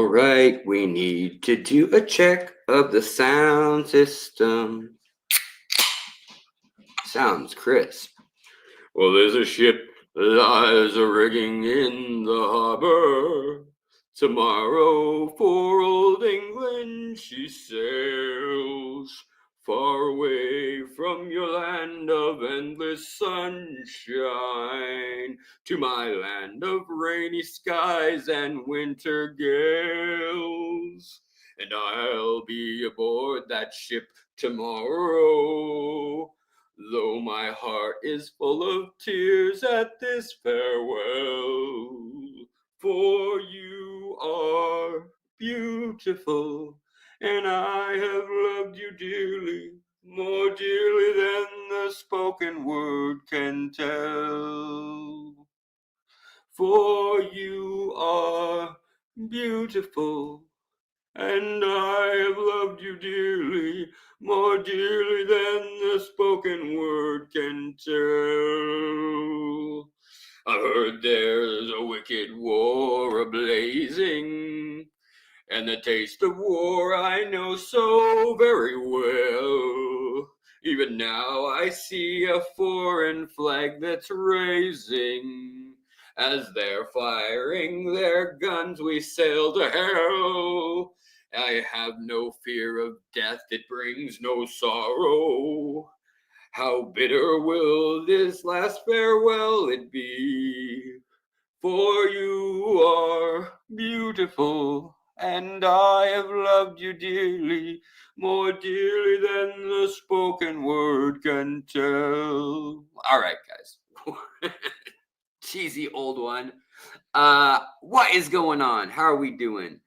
Alright, we need to do a check of the sound system. Sounds crisp. Well, there's a ship lies a-rigging in the harbor. Tomorrow for old England she sails, far away from your land of endless sunshine, to my land of rainy skies and winter gales. And I'll be aboard that ship tomorrow, though my heart is full of tears at this farewell. For you are beautiful, and I have loved you dearly, more dearly than the spoken word can tell. For you are beautiful, and I have loved you dearly, more dearly than the spoken word can tell. I've heard there's a wicked war a-blazing, and the taste of war I know so very well. Even now I see a foreign flag that's raising. As they're firing their guns, we sail to hell. I have no fear of death, it brings no sorrow. How bitter will this last farewell it be? For you are beautiful, and I have loved you dearly, more dearly than the spoken word can tell. All right, guys. Cheesy old one. What is going on? How are we doing?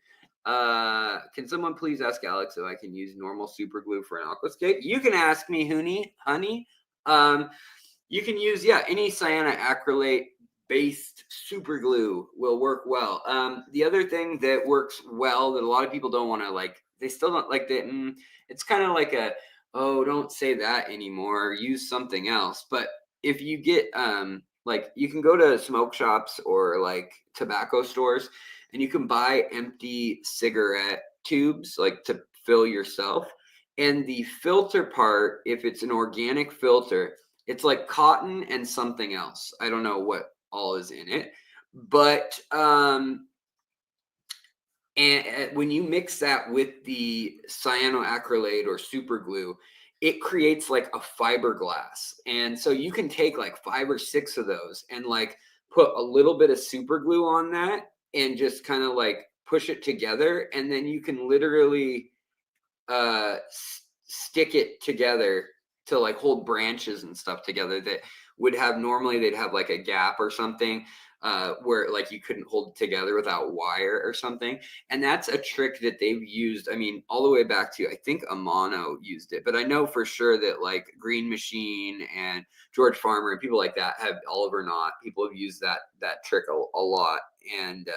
Can someone please ask Alex if I can use normal super glue for an aquascape? You can ask me, honey. You can use, any cyanoacrylate based super glue will work well. The other thing that works well that a lot of people don't want to they still don't like that. It's kind of like don't say that anymore. Use something else. But if you get, you can go to smoke shops or tobacco stores, and you can buy empty cigarette tubes to fill yourself. And the filter part, if it's an organic filter, it's like cotton and something else. I don't know what all is in it, but and when you mix that with the cyanoacrylate or super glue, it creates a fiberglass. And so you can take 5 or 6 of those and put a little bit of super glue on that and just kind of push it together, and then you can literally stick it together to hold branches and stuff together that would have normally they'd have a gap or something where you couldn't hold it together without wire or something. And that's a trick that they've used, all the way back to, I think Amano used it, but I know for sure that Green Machine and George Farmer and people like that have, Oliver Knott, people have used that trick a lot. And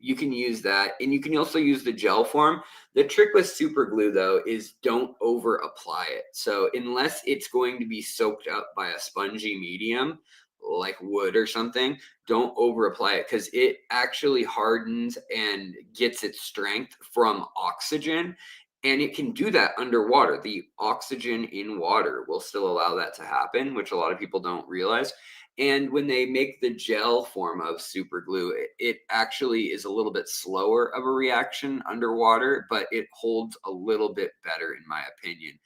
you can use that, and you can also use the gel form. The trick with super glue though is don't over apply it. So unless it's going to be soaked up by a spongy medium like wood or something, don't over apply it, because it actually hardens and gets its strength from oxygen, and it can do that underwater. The oxygen in water will still allow that to happen, which a lot of people don't realize. And when they make the gel form of super glue, it actually is a little bit slower of a reaction underwater, but it holds a little bit better, in my opinion,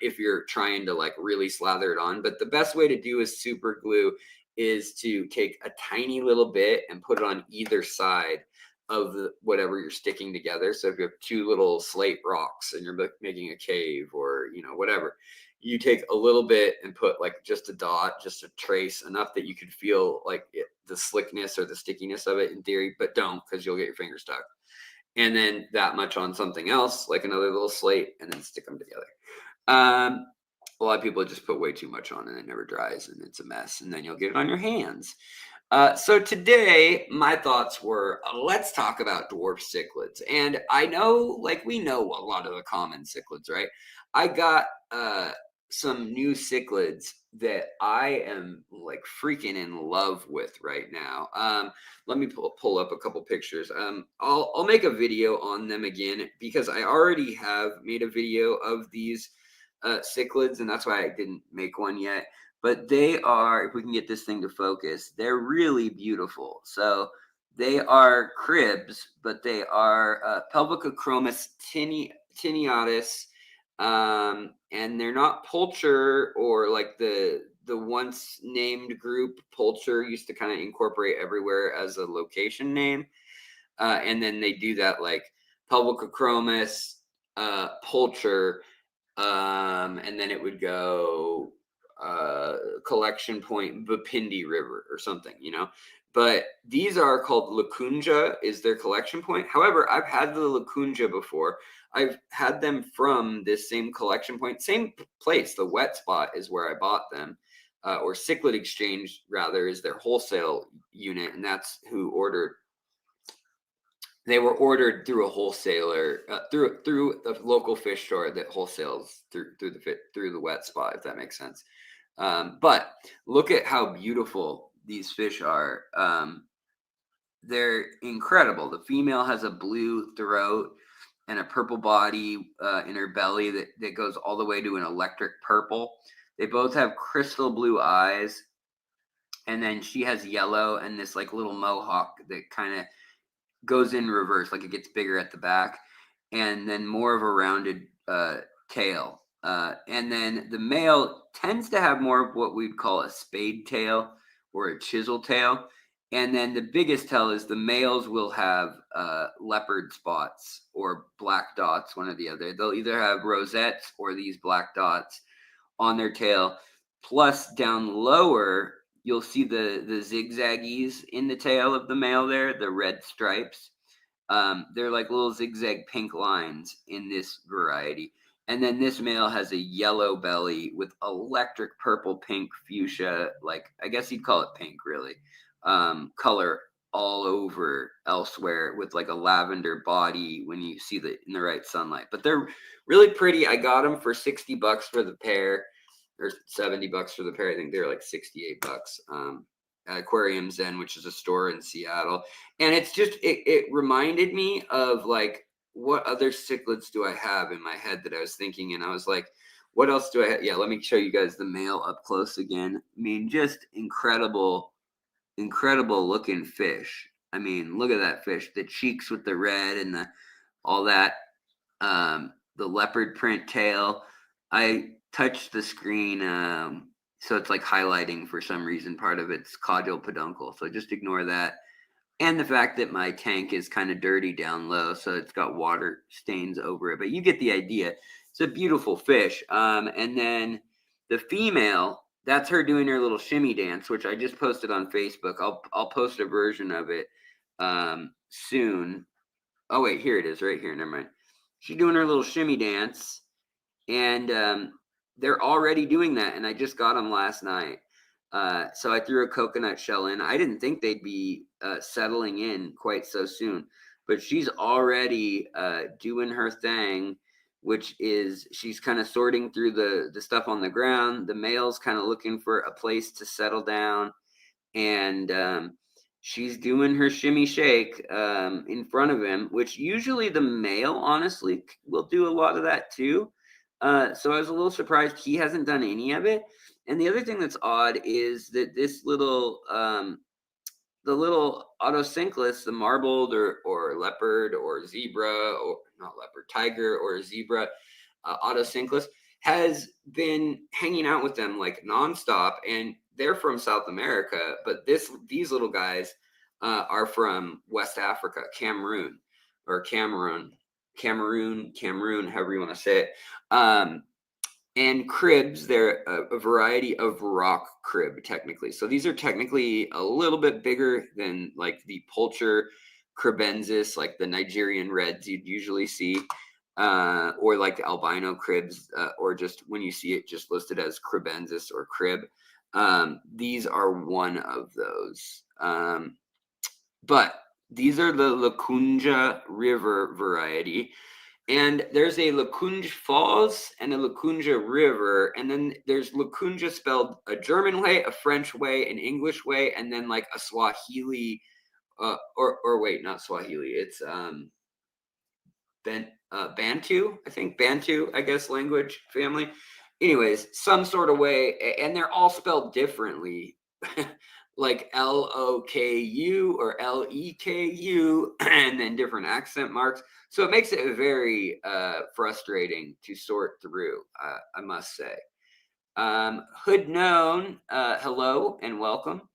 if you're trying to really slather it on. But the best way to do is super glue is to take a tiny little bit and put it on either side of whatever you're sticking together. So if you have 2 little slate rocks and you're making a cave or whatever, you take a little bit and put just a dot, just a trace, enough that you could feel the slickness or the stickiness of it in theory, but don't, because you'll get your finger stuck. And then that much on something else, another little slate, and then stick them together. A lot of people just put way too much on and it never dries and it's a mess, and then you'll get it on your hands. So today my thoughts were, let's talk about dwarf cichlids. And I know, we know a lot of the common cichlids, right? I got some new cichlids that I am like freaking in love with right now. Let me pull up a couple pictures. I'll make a video on them again because I already have made a video of these cichlids, and that's why I didn't make one yet. But they are, if we can get this thing to focus, they're really beautiful. So they are cribs, but they are Pelvicochromis tinniatus, and they're not Pulcher or like the once named group. Pulcher used to kind of incorporate everywhere as a location name, and then they do that like Pelvicochromis, Pulcher, and then it would go collection point Bapindi River or something, but these are called Lacunja is their collection point. However, I've had the Lacunja before. I've had them from this same collection point, same place. The wet spot is where I bought them, or Cichlid Exchange rather is their wholesale unit, and that's who ordered. They were ordered through a wholesaler, through the local fish store that wholesales through the wet spot, if that makes sense. But look at how beautiful these fish are. They're incredible. The female has a blue throat and a purple body in her belly that goes all the way to an electric purple. They both have crystal blue eyes, and then she has yellow and this like little mohawk that kind of goes in reverse, like it gets bigger at the back, and then more of a rounded tail. And then the male tends to have more of what we'd call a spade tail or a chisel tail. And then the biggest tell is the males will have leopard spots or black dots, one or the other. They'll either have rosettes or these black dots on their tail. Plus, down lower, you'll see the zigzaggies in the tail of the male there, the red stripes. They're like little zigzag pink lines in this variety. And then this male has a yellow belly with electric purple, pink, fuchsia, like I guess you'd call it pink, really, color all over elsewhere with like a lavender body when you see the in the right sunlight. But they're really pretty. I got them for $60 for the pair, or $70 for the pair. I think they're like $68 at Aquarium Zen, which is a store in Seattle. And it's just it reminded me of like, what other cichlids do I have in my head that I was thinking, and I was like, what else do I have? Yeah, let me show you guys the male up close again. I mean, just incredible looking fish. I mean, look at that fish, the cheeks with the red and the all that, the leopard print tail. I touched the screen, so it's like highlighting for some reason. Part of it's caudal peduncle, so just ignore that. And the fact that my tank is kind of dirty down low, so it's got water stains over it. But you get the idea. It's a beautiful fish. And then the female, that's her doing her little shimmy dance, which I just posted on Facebook. I'll post a version of it soon. Oh wait, here it is, right here. Never mind. She's doing her little shimmy dance, and they're already doing that. And I just got them last night. So I threw a coconut shell in. I didn't think they'd be settling in quite so soon, but she's already doing her thing, which is she's kind of sorting through the stuff on the ground. The male's kind of looking for a place to settle down, and she's doing her shimmy shake in front of him, which usually the male, honestly, will do a lot of that too. So I was a little surprised he hasn't done any of it. And the other thing that's odd is that this little, the little Autocinclus, the marbled or leopard or zebra, or not leopard, tiger or zebra, Autocinclus, has been hanging out with them like nonstop. And they're from South America, but these little guys are from West Africa, Cameroon, however you want to say it. And cribs, they're a variety of rock crib, technically. So these are technically a little bit bigger than like the Pulcher cribensis, like the Nigerian reds you'd usually see, or like the albino cribs, or just when you see it just listed as cribensis or crib. These are one of those. But these are the Lacunja River variety. And there's a Lacunge Falls and a Lacunge River, and then there's Lacunge spelled a German way, a French way, an English way, and then like a Swahili, or wait, not Swahili. It's Bantu, I think Bantu, I guess, language family. Anyways, some sort of way, and they're all spelled differently, like Loku or Leku, and then different accent marks. So it makes it very frustrating to sort through, I must say. Hood known, hello and welcome.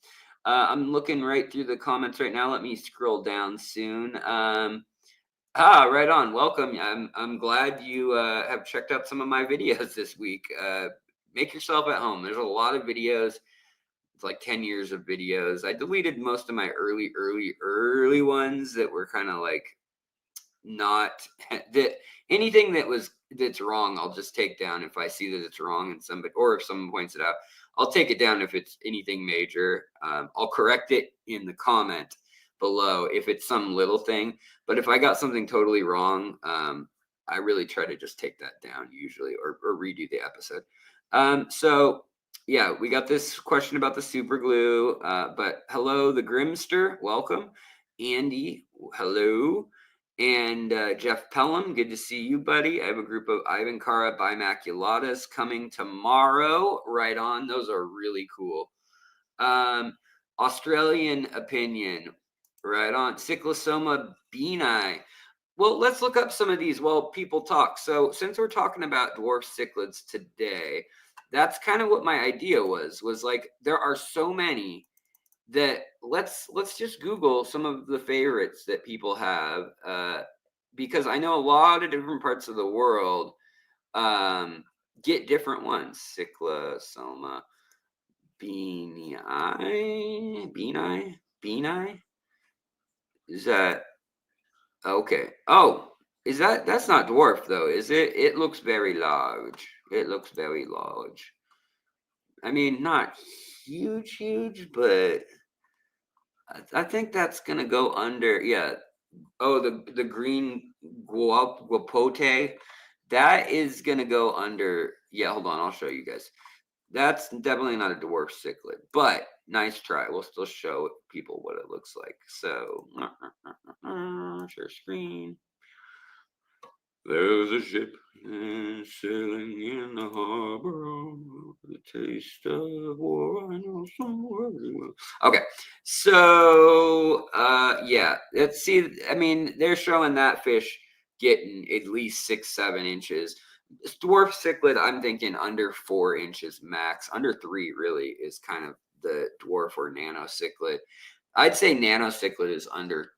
I'm looking right through the comments right now. Let me scroll down soon. Right on. Welcome. I'm glad you have checked out some of my videos this week. Make yourself at home. There's a lot of videos. It's like 10 years of videos. I deleted most of my early ones that were kind of like not that anything that's wrong, I'll just take down if I see that it's wrong and somebody, or if someone points it out, I'll take it down if it's anything major. I'll correct it in the comment below if it's some little thing. But if I got something totally wrong, I really try to just take that down usually, or redo the episode. So yeah, we got this question about the super glue. But hello, the Grimster, welcome. Andy, hello. And Jeff Pelham, good to see you, buddy. I have a group of Ivancara bimaculatas coming tomorrow. Right on. Those are really cool. Australian opinion. Right on. Cyclosoma beani. Well, let's look up some of these while people talk. So since we're talking about dwarf cichlids today, that's kind of what my idea was like, there are so many that let's just Google some of the favorites that people have, because I know a lot of different parts of the world get different ones. Cyclosoma beani. Is that okay? Oh, is that's not dwarf though, is it? It looks very large. It looks very large. I mean, not huge, but I think that's gonna go under. Yeah. Oh, the green guapote, that is gonna go under. Yeah, hold on, I'll show you guys. That's definitely not a dwarf cichlid, but nice try. We'll still show people what it looks like. So, share screen. There's a ship sailing in the harbor. The taste of war, I know somewhere. Okay, so yeah, let's see. I mean, they're showing that fish getting at least 6-7 inches. Dwarf cichlid, I'm thinking under 4 inches max. Under 3 really is kind of the dwarf or nano cichlid. I'd say nano cichlid is under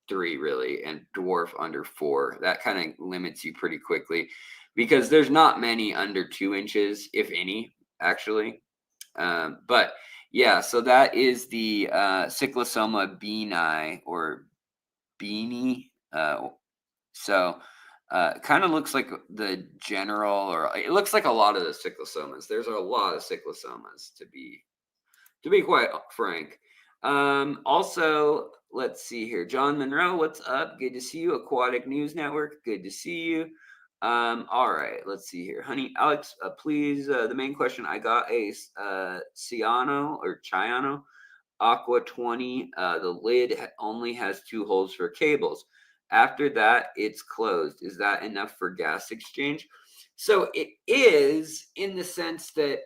3 really, and dwarf under 4. That kind of limits you pretty quickly because there's not many under 2 inches, if any, actually. But yeah, so that is the Cyclosoma beani or beanie. So kind of looks like the general, or it looks like a lot of the cyclosomas. There's a lot of cyclosomas to be quite frank. Also, let's see here. John Monroe, what's up? Good to see you. Aquatic News Network, good to see you. All right, let's see here. Honey, Alex, please, the main question, I got a Ciano or Chiano Aqua 20. The lid only has 2 holes for cables. After that, it's closed. Is that enough for gas exchange? So it is, in the sense that,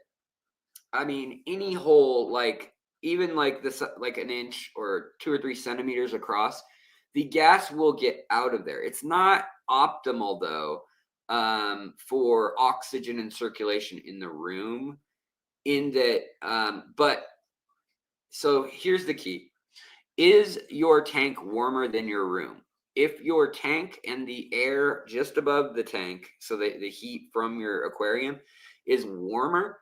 I mean, any hole, like even like this, like an inch or 2 or 3 centimeters across, the gas will get out of there. It's not optimal though, for oxygen and circulation in the room. In that, but so here's the key: is your tank warmer than your room? If your tank and the air just above the tank, so the heat from your aquarium is warmer,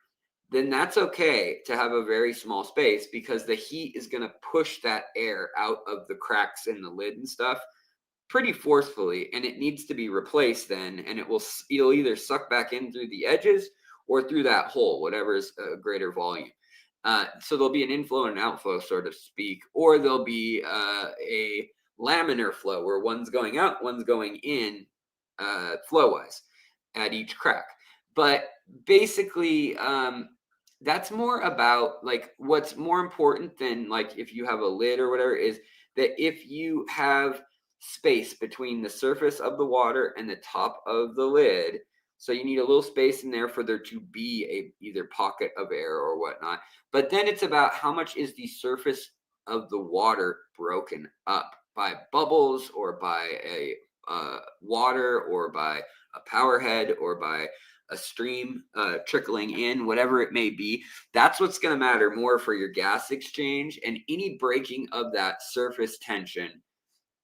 then that's okay to have a very small space, because the heat is going to push that air out of the cracks in the lid and stuff pretty forcefully, and it needs to be replaced then, and it'll either suck back in through the edges or through that hole, whatever is a greater volume. So there'll be an inflow and an outflow, so to speak, or there'll be a laminar flow where one's going out, one's going in, flow wise at each crack. But basically, that's more about like what's more important than like if you have a lid or whatever is that if you have space between the surface of the water and the top of the lid, so you need a little space in there for there to be a either pocket of air or whatnot. But then it's about how much is the surface of the water broken up by bubbles or by a water or by a power head or by a stream trickling in, whatever it may be. That's what's going to matter more for your gas exchange, and any breaking of that surface tension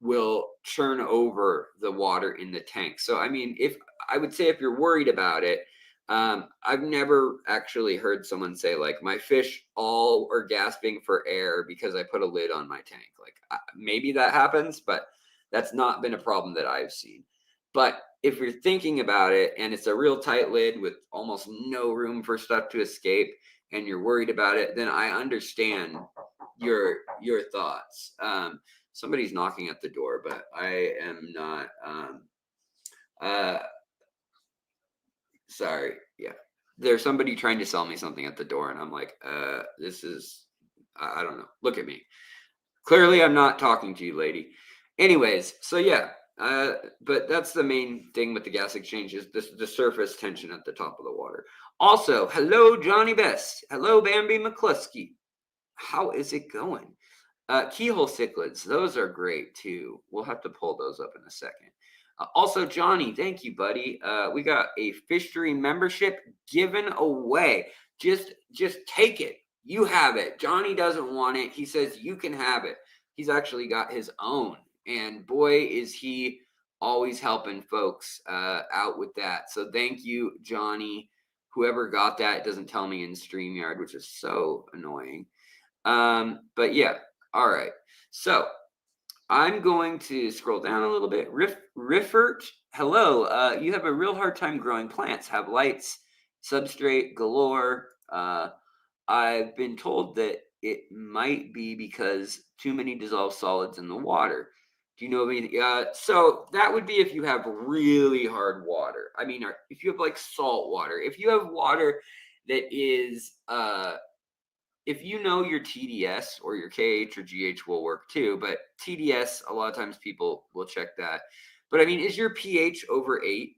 will churn over the water in the tank. So, I mean, if I would say if you're worried about it, I've never actually heard someone say like my fish all are gasping for air because I put a lid on my tank. Like maybe that happens, but that's not been a problem that I've seen. But if you're thinking about it and it's a real tight lid with almost no room for stuff to escape and you're worried about it, then I understand your thoughts. Somebody's knocking at the door, but I am not. Sorry. Yeah. There's somebody trying to sell me something at the door, and I'm like, this is, I don't know. Look at me. Clearly, I'm not talking to you, lady. Anyways, so yeah, but that's the main thing with the gas exchange is the surface tension at the top of the water. Also, hello, Johnny Best. Hello, Bambi McCluskey. How is it going? Keyhole cichlids, those are great too. We'll have to pull those up in a second. Also, Johnny, thank you, buddy. We got a fishery membership given away. Just take it. You have it. Johnny doesn't want it. He says you can have it. He's actually got his own, and boy, is he always helping folks out with that. So thank you, Johnny. Whoever got that doesn't tell me in StreamYard, which is so annoying. But yeah. All right, so I'm going to scroll down a little bit. Riffert, hello. You have a real hard time growing plants. Have lights, substrate galore. I've been told that it might be because too many dissolved solids in the water. Do you know of anything? So that would be if you have really hard water. I mean, if you have like salt water. If you have water that is if you know your TDS or your KH or GH will work too, but TDS, a lot of times people will check that. But I mean, is your pH over 8?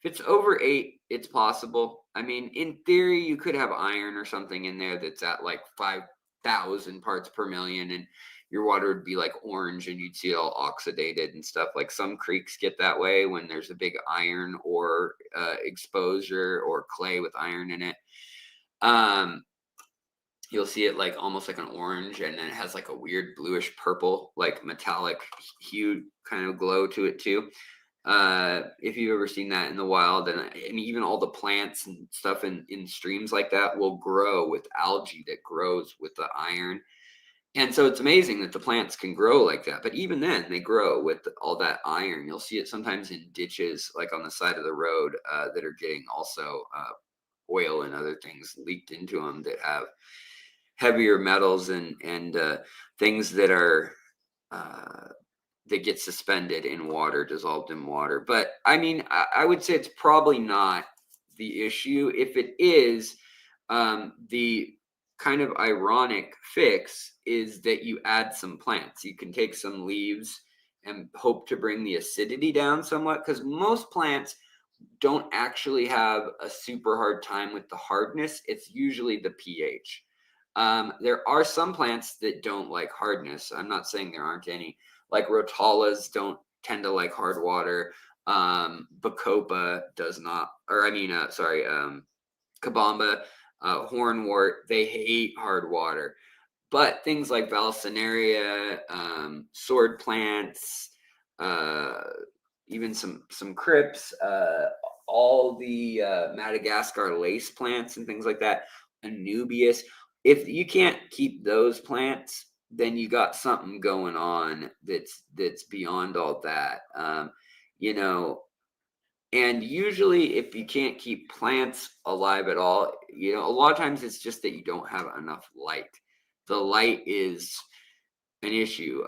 If it's over 8, it's possible. I mean, in theory, you could have iron or something in there that's at like 5,000 parts per million, and your water would be like orange and you'd see it all oxidated and stuff. Like some creeks get that way when there's a big iron or exposure or clay with iron in it. You'll see it like almost like an orange, and then it has like a weird bluish purple, like metallic hue kind of glow to it too. If you've ever seen that in the wild, and even all the plants and stuff in streams like that will grow with algae that grows with the iron. And so it's amazing that the plants can grow like that. But even then, they grow with all that iron. You'll see it sometimes in ditches, like on the side of the road, that are getting also oil and other things leaked into them that have heavier metals and things that are that get suspended in water, dissolved in water. But I mean, I would say it's probably not the issue. If it is, the kind of ironic fix is that you add some plants. You can take some leaves and hope to bring the acidity down somewhat, because most plants don't actually have a super hard time with the hardness. It's usually the pH. There are some plants that don't like hardness. I'm not saying there aren't any. Like rotalas don't tend to like hard water. Bacopa does not, or I mean, kabamba, hornwort, they hate hard water. But things like valsinaria, sword plants, even some crypts, all the Madagascar lace plants and things like that, Anubias. If you can't keep those plants, then you got something going on that's beyond all that. You know, and usually if you can't keep plants alive at all, you know, a lot of times it's just that you don't have enough light. The light is an issue.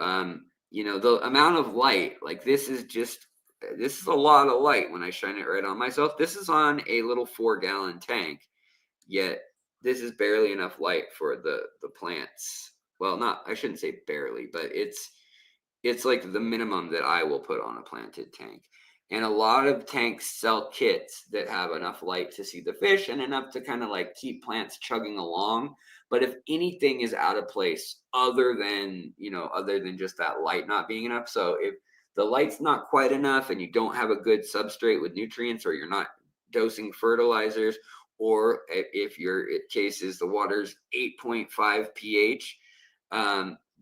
You know, the amount of light, like this is just this is a lot of light when I shine it right on myself. This is on a little 4-gallon tank, yet this is barely enough light for the plants. Well, not, I shouldn't say barely, but it's like the minimum that I will put on a planted tank. And a lot of tanks sell kits that have enough light to see the fish and enough to kind of like keep plants chugging along. But if anything is out of place other than, other than just that light not being enough. So if the light's not quite enough and you don't have a good substrate with nutrients, or you're not dosing fertilizers, or if your case is the water's 8.5 pH,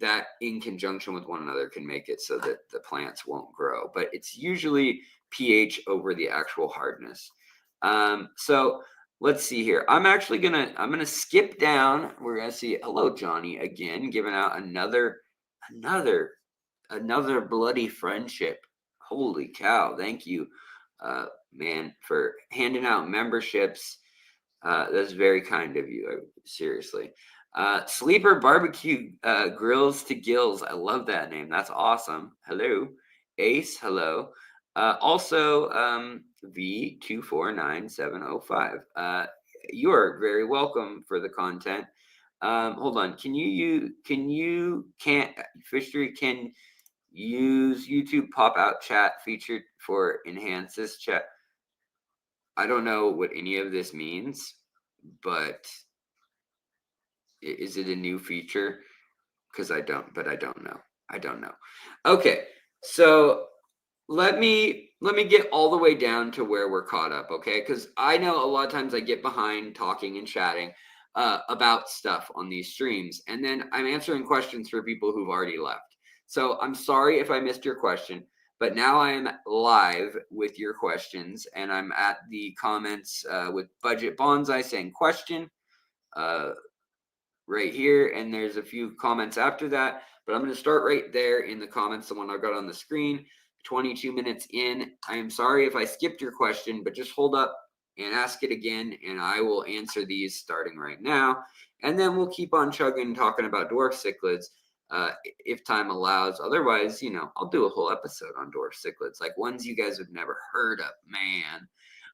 that in conjunction with one another can make it so that the plants won't grow. But it's usually pH over the actual hardness. So let's see here. I'm gonna skip down. We're gonna see, hello Johnny again, giving out another bloody friendship. Holy cow, thank you, man, for handing out memberships. That's very kind of you, seriously. Sleeper Barbecue Grills to Gills. I love that name. That's awesome. Hello. Ace, hello. Also, V249705. You are very welcome for the content. Hold on. Fishery can use YouTube pop-out chat featured for enhance this chat. I don't know what any of this means, but is it a new feature? Because I don't know. Okay, so let me get all the way down to where we're caught up, okay? Because I know a lot of times I get behind talking and chatting about stuff on these streams, and then I'm answering questions for people who've already left. So I'm sorry if I missed your question, but now I am live with your questions, and I'm at the comments with Budget Bonsai saying question right here, and there's a few comments after that, but I'm going to start right there in the comments, the one I got on the screen. 22 minutes in. I am sorry if I skipped your question, but just hold up and ask it again, and I will answer these starting right now. And then we'll keep on chugging, talking about dwarf cichlids if time allows. Otherwise, I'll do a whole episode on dwarf cichlids, like ones you guys have never heard of, man.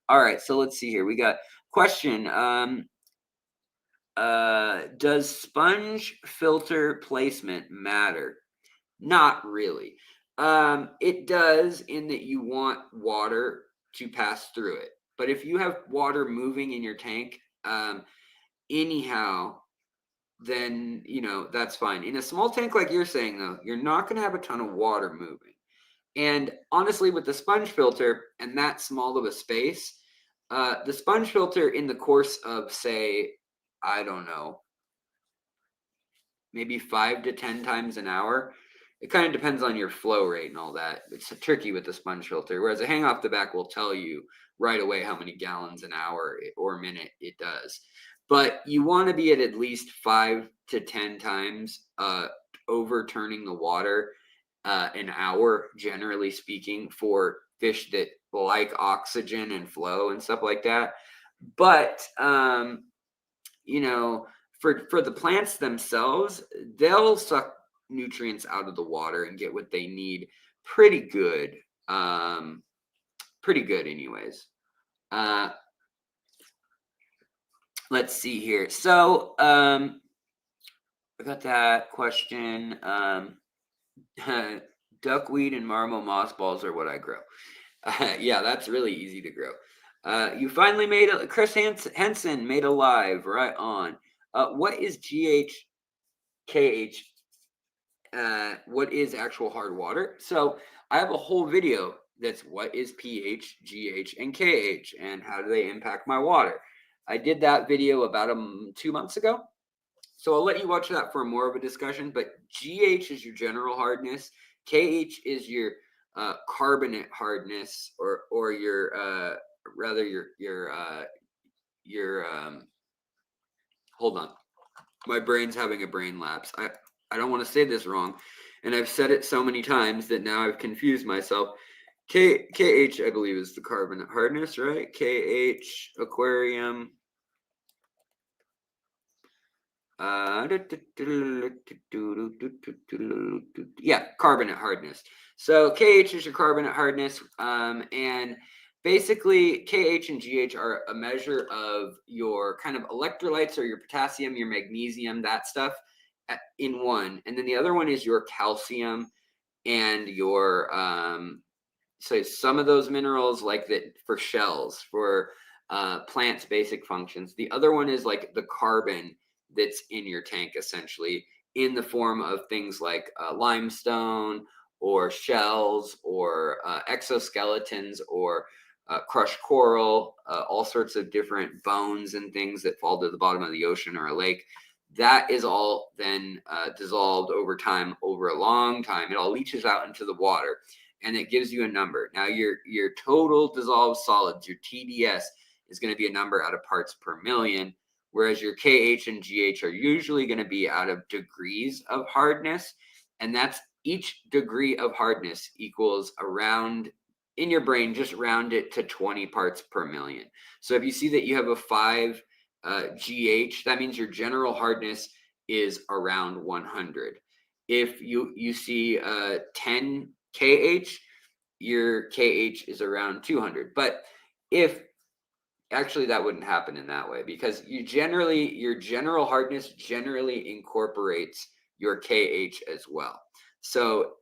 All right, so let's see here. We got question. Does sponge filter placement matter? Not really. It does, in that you want water to pass through it. But if you have water moving in your tank, anyhow, then, that's fine. In a small tank like you're saying, though, you're not going to have a ton of water moving. And honestly, with the sponge filter and that small of a space, the sponge filter in the course of, say, I don't know, maybe 5 to 10 times an hour. It kind of depends on your flow rate and all that. It's tricky with the sponge filter, whereas a hang off the back will tell you right away how many gallons an hour or minute it does. But you want to be at least 5 to 10 times overturning the water an hour, generally speaking, for fish that like oxygen and flow and stuff like that. But for the plants themselves, they'll suck nutrients out of the water and get what they need pretty good. Anyways. Let's see here. So I got that question. Duckweed and marmo mossballs are what I grow. Yeah, that's really easy to grow. You finally made it. Chris Henson made a live, right on. What is GH, KH? What is actual hard water? So I have a whole video that's what is pH, GH, and KH, and how do they impact my water. I did that video about 2 months ago. So I'll let you watch that for more of a discussion, but GH is your general hardness. KH is your carbonate hardness, or your rather your hold on, my brain's having a brain lapse. I don't want to say this wrong, and I've said it so many times that now I've confused myself. KH, I believe, is the carbonate hardness, right? KH aquarium. Yeah, carbonate hardness. So KH is your carbonate hardness, and basically KH and GH are a measure of your kind of electrolytes or your potassium, your magnesium, that stuff in one, and then the other one is your calcium and your so some of those minerals like that for shells for plants basic functions. The other one is like the carbon that's in your tank, essentially in the form of things like limestone or shells or exoskeletons or crushed coral, all sorts of different bones and things that fall to the bottom of the ocean or a lake. That is all then dissolved over time, over a long time. It all leaches out into the water, and it gives you a number. Now your total dissolved solids, your TDS, is going to be a number out of parts per million, whereas your KH and GH are usually going to be out of degrees of hardness, and that's each degree of hardness equals around, in your brain, just round it to 20 parts per million. So if you see that you have a 5 GH, that means your general hardness is around 100. If you see 10 KH, your KH is around 200. But if actually that wouldn't happen in that way, because your general hardness generally incorporates your KH as well. So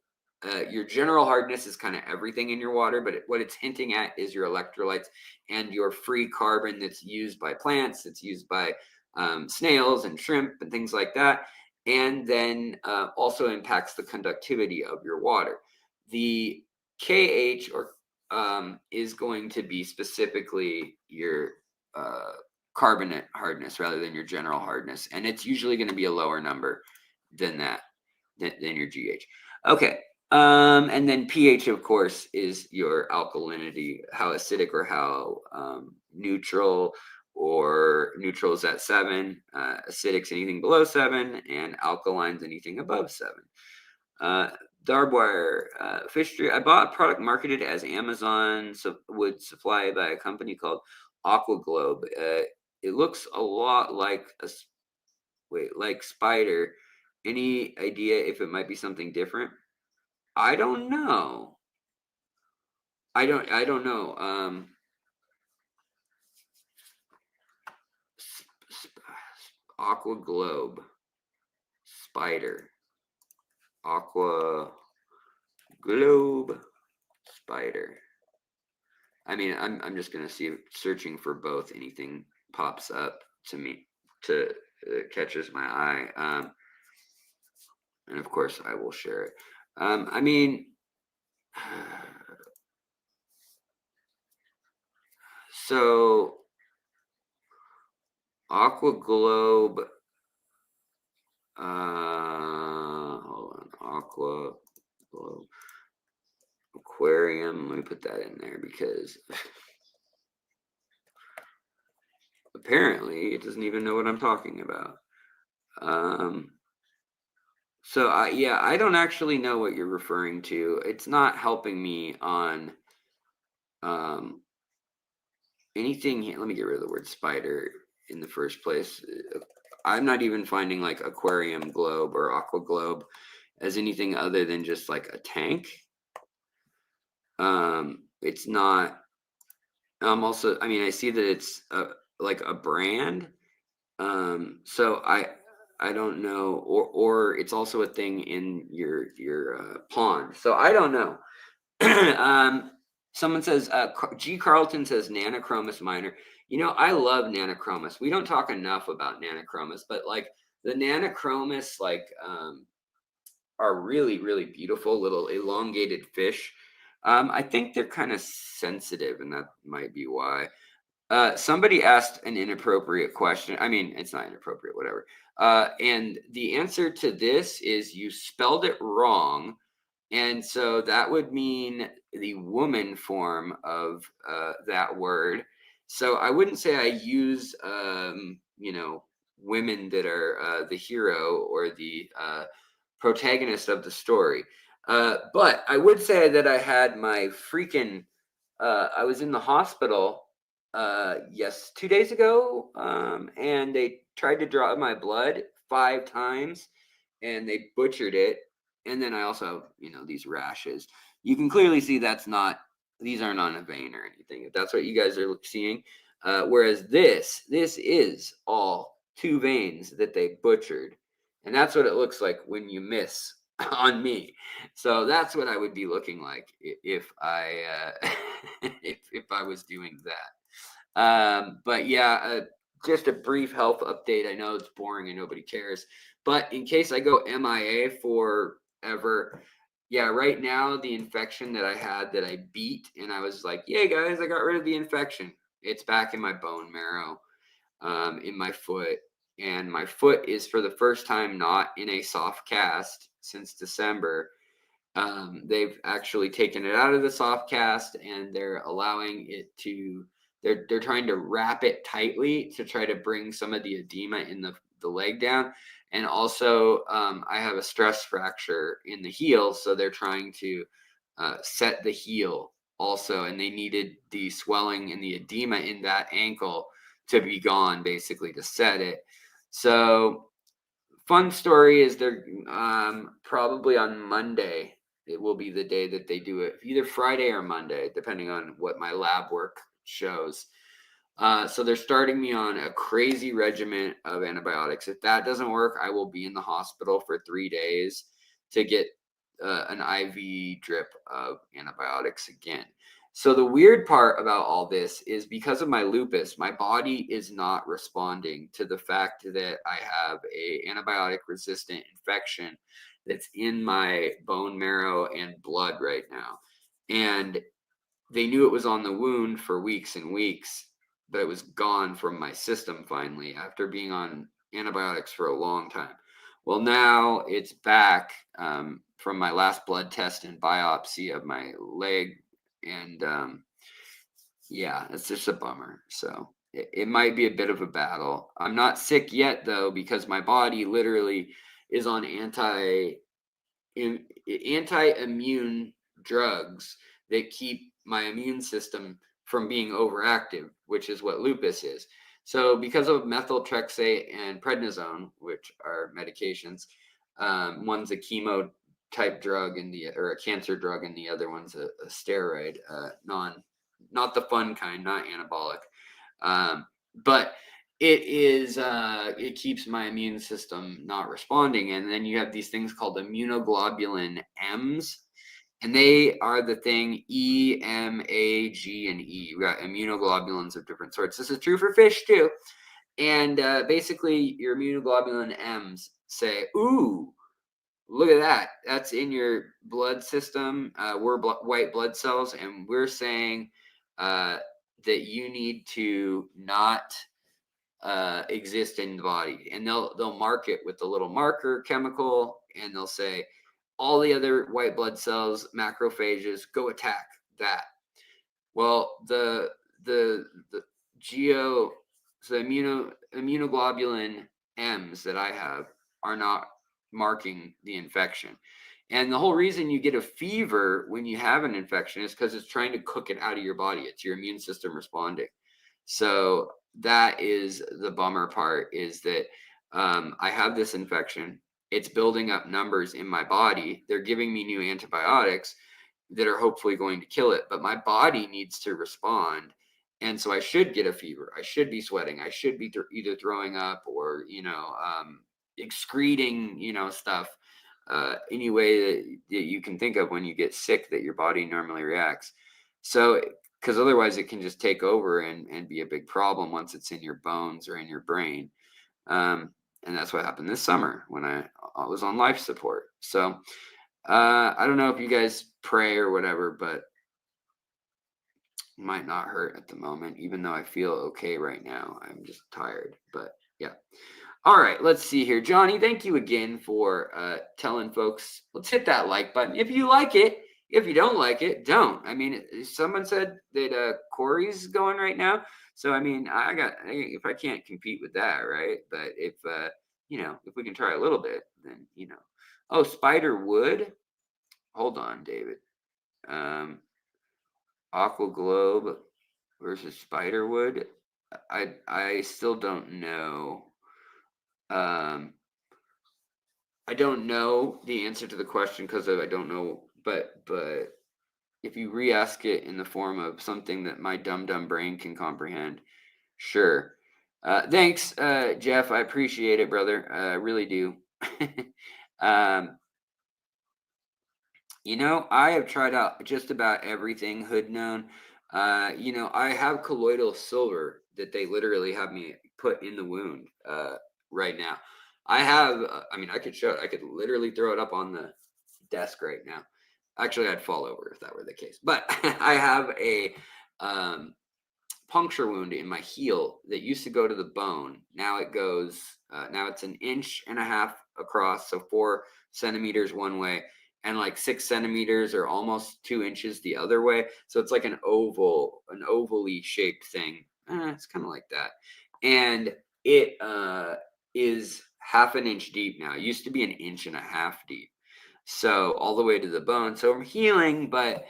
your general hardness is kind of everything in your water, but what it's hinting at is your electrolytes and your free carbon that's used by plants, that's used by snails and shrimp and things like that, and then also impacts the conductivity of your water. The KH is going to be specifically your carbonate hardness rather than your general hardness, and it's usually going to be a lower number than that, than your GH. Okay, and then pH, of course, is your alkalinity, how acidic or how neutral, or neutral is at 7, acidic's anything below 7, and alkaline's anything above 7. Darbwire, fish street. I bought a product marketed as Amazon would supply by a company called AquaGlobe. It looks a lot like like spider. Any idea if it might be something different? I don't know. I don't know. AquaGlobe spider. AquaGlobe spider. I mean, I'm just gonna see, searching for both, anything pops up to catches my eye, and of course I will share it. I mean, so AquaGlobe. Hold on, AquaGlobe aquarium. Let me put that in there because apparently it doesn't even know what I'm talking about. So I don't actually know what you're referring to. It's not helping me on anything here. Let me get rid of the word spider in the first place. I'm not even finding like aquarium globe or aqua globe as anything other than just like a tank. It's not. Also, I mean, I see that it's like a brand. So I don't know, or it's also a thing in your pond. So I don't know. Someone says G Carlton says Nanochromis minor. You know, I love Nanochromis. We don't talk enough about Nanochromis, but like the Nanochromis are really, really beautiful little elongated fish. I think they're kind of sensitive, and that might be why. Somebody asked an inappropriate question. I mean, it's not inappropriate, whatever. And the answer to this is you spelled it wrong. And so that would mean the woman form of that word. So I wouldn't say I use, women that are the hero or the protagonist of the story. But I would say that I had my freaking, I was in the hospital, 2 days ago, and they tried to draw my blood 5 times, and they butchered it. And then I also, these rashes. You can clearly see these aren't on a vein or anything. If that's what you guys are seeing. Whereas this is all 2 veins that they butchered. And that's what it looks like when you miss on me. So that's what I would be looking like if I if I was doing that. But yeah, just a brief health update. I know it's boring and nobody cares, but in case I go MIA forever, yeah, right now the infection that I had that I beat, and I was like, "Yay, guys, I got rid of the infection." It's back in my bone marrow, in my foot, and my foot is for the first time not in a soft cast since December. They've actually taken it out of the soft cast, and they're allowing it to. They're trying to wrap it tightly to try to bring some of the edema in the leg down. And also, I have a stress fracture in the heel, so they're trying to set the heel also, and they needed the swelling and the edema in that ankle to be gone, basically, to set it. So fun story is they're probably on Monday. It will be the day that they do it, either Friday or Monday, depending on what my lab work shows. So they're starting me on a crazy regimen of antibiotics. If that doesn't work, I will be in the hospital for 3 days to get an IV drip of antibiotics again. So the weird part about all this is because of my lupus, my body is not responding to the fact that I have a antibiotic resistant infection that's in my bone marrow and blood right now. And they knew it was on the wound for weeks and weeks, but it was gone from my system finally after being on antibiotics for a long time. Well, now it's back from my last blood test and biopsy of my leg. And yeah, it's just a bummer. So it might be a bit of a battle. I'm not sick yet, though, because my body literally is on anti-immune drugs that keep my immune system from being overactive, which is what lupus is. So because of methotrexate and prednisone, which are medications, one's a chemo type drug or a cancer drug, and the other one's a steroid, not the fun kind, not anabolic. But it keeps my immune system not responding. And then you have these things called immunoglobulin M's, and they are the thing E, M, A, G, and E. We got immunoglobulins of different sorts. This is true for fish too. And basically, your immunoglobulin M's say, "Ooh, look at that. That's in your blood system. We're white blood cells, and we're saying that you need to not exist in the body." And they'll mark it with the little marker chemical, and they'll say all the other white blood cells, macrophages, go attack that. Well, the immunoglobulin M's that I have are not marking the infection. And the whole reason you get a fever when you have an infection is because it's trying to cook it out of your body. It's your immune system responding. So that is the bummer part, is that I have this infection. It's building up numbers in my body. They're giving me new antibiotics that are hopefully going to kill it, but my body needs to respond. And so I should get a fever. I should be sweating. I should be either throwing up or, excreting, stuff any way that you can think of when you get sick that your body normally reacts. So, because otherwise it can just take over and be a big problem once it's in your bones or in your brain. And that's what happened this summer when I was on life support. So I don't know if you guys pray or whatever, but it might not hurt at the moment, even though I feel okay right now. I'm just tired, but yeah. All right, let's see here. Johnny, thank you again for telling folks. Let's hit that like button if you like it. If you don't like it, don't. I mean, someone said that Corey's going right now. So, I mean, if I can't compete with that, right? But if we can try a little bit, then, Oh, Spider Wood. Hold on, David. Aqua Globe versus Spiderwood. I still don't know. I don't know the answer to the question because I don't know, but if you re-ask it in the form of something that my dumb brain can comprehend, sure. Thanks, Jeff. I appreciate it, brother. I really do. um, I have tried out just about everything hood known. I have colloidal silver that they literally have me put in the wound right now. I have, I could show it. I could literally throw it up on the desk right now. Actually, I'd fall over if that were the case. But I have a um, puncture wound in my heel that used to go to the bone. Now now it's 1.5 inches across, so 4 centimeters one way, and like 6 centimeters or almost 2 inches the other way. So it's like an ovally shaped thing. It's kind of like that. And it is 1/2 inch deep now. It used to be 1.5 inches deep. So all the way to the bone. So I'm healing, but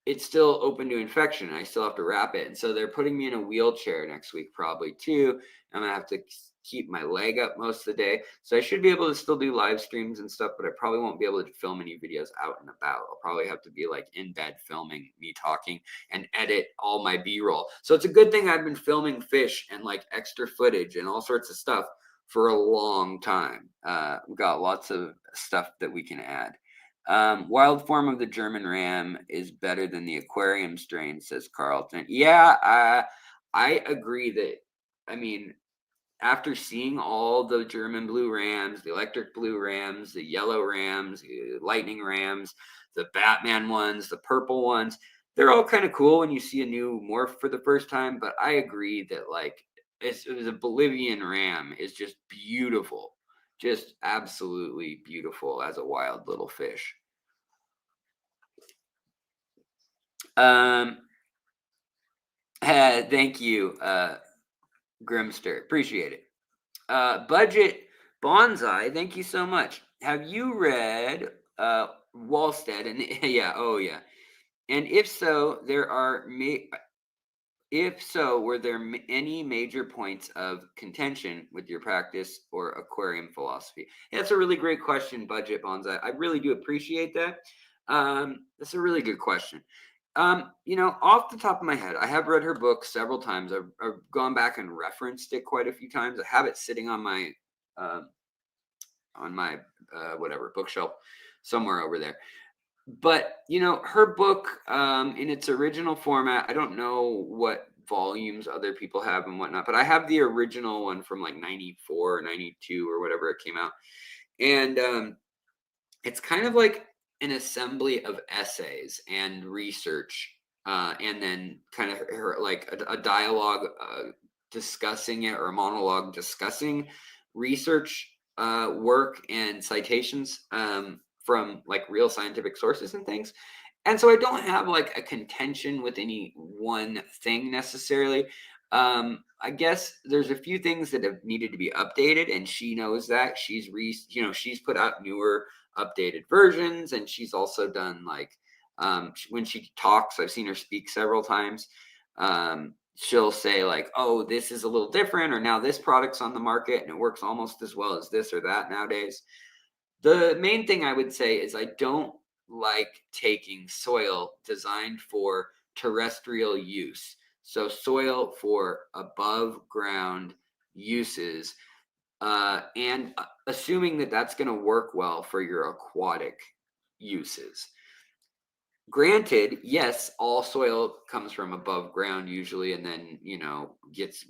it's still open to infection. I still have to wrap it. And so they're putting me in a wheelchair next week, probably too. I'm going to have to keep my leg up most of the day. So I should be able to still do live streams and stuff, but I probably won't be able to film any videos out and about. I'll probably have to be like in bed filming me talking and edit all my B-roll. So it's a good thing I've been filming fish and like extra footage and all sorts of stuff for a long time. We've got lots of stuff that we can add. Wild form of the German ram is better than the aquarium strain, says Carlton. Yeah, I agree that, I mean, after seeing all the German blue rams, the electric blue rams, the yellow rams, the lightning rams, the Batman ones, the purple ones, they're all kind of cool when you see a new morph for the first time. But I agree that like it was a Bolivian ram is just beautiful, just absolutely beautiful as a wild little fish. Thank you, Grimster. Appreciate it. Budget Bonsai, thank you so much. Have you read Wallstead? And yeah, oh yeah. And if so, were there any major points of contention with your practice or aquarium philosophy? That's a really great question, Budget Bonsai. I really do appreciate that. That's a really good question. Off the top of my head, I have read her book several times. I've gone back and referenced it quite a few times. I have it sitting on my whatever bookshelf somewhere over there. But her book in its original format, I don't know what volumes other people have and whatnot, but I have the original one from like 94 or 92 or whatever it came out. And it's kind of like an assembly of essays and research, and then kind of like a dialogue discussing it, or a monologue discussing research work and citations from like real scientific sources and things. And so I don't have like a contention with any one thing necessarily. I guess there's a few things that have needed to be updated, and she knows that. She's put out newer updated versions, and she's also done like when she talks, I've seen her speak several times. She'll say like, oh, this is a little different, or now this product's on the market and it works almost as well as this or that nowadays. The main thing I would say is I don't like taking soil designed for terrestrial use, so soil for above ground uses, and assuming that that's going to work well for your aquatic uses. Granted, yes, all soil comes from above ground usually, and then gets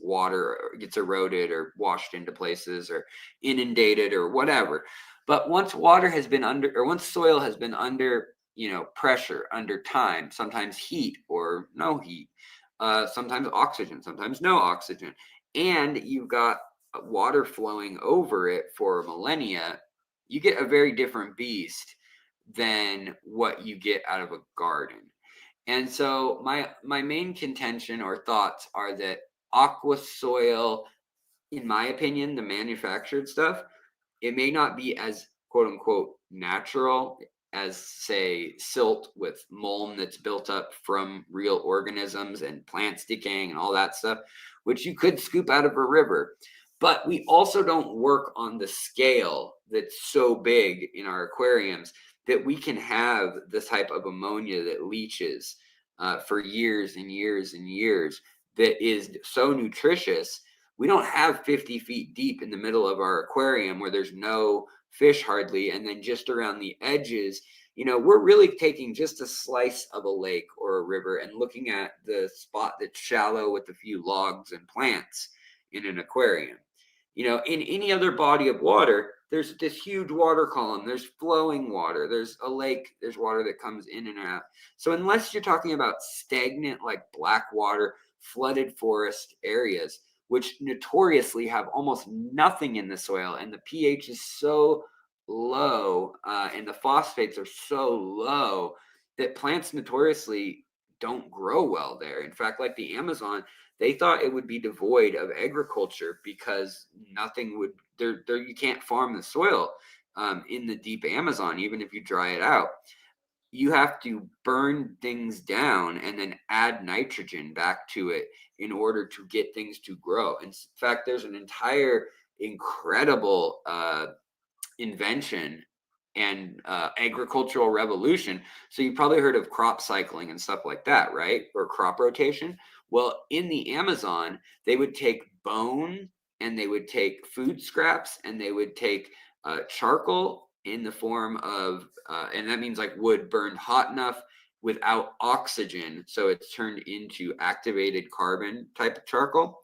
eroded or washed into places or inundated or whatever. But once soil has been under pressure, under time, sometimes heat or no heat, sometimes oxygen, sometimes no oxygen, and you've got water flowing over it for millennia, you get a very different beast than what you get out of a garden. And so my main contention or thoughts are that aqua soil, in my opinion, the manufactured stuff, it may not be as quote unquote natural as, say, silt with mulm that's built up from real organisms and plants decaying and all that stuff, which you could scoop out of a river. But we also don't work on the scale that's so big in our aquariums that we can have this type of ammonia that leaches for years and years and years, that is so nutritious. We don't have 50 feet deep in the middle of our aquarium where there's no fish hardly, and then just around the edges, we're really taking just a slice of a lake or a river and looking at the spot that's shallow with a few logs and plants in an aquarium. In any other body of water, there's this huge water column, there's flowing water, there's a lake, there's water that comes in and out. So unless you're talking about stagnant, like black water, flooded forest areas, which notoriously have almost nothing in the soil, and the pH is so low, and the phosphates are so low, that plants notoriously don't grow well there. In fact, like the Amazon, they thought it would be devoid of agriculture because nothing would there. You can't farm the soil in the deep Amazon, even if you dry it out. You have to burn things down and then add nitrogen back to it in order to get things to grow. In fact, there's an entire incredible invention and agricultural revolution. So you probably heard of crop cycling and stuff like that, right? Or crop rotation. Well, in the Amazon, they would take bone and they would take food scraps and they would take charcoal in the form of, and that means like wood burned hot enough without oxygen. So it's turned into activated carbon type of charcoal.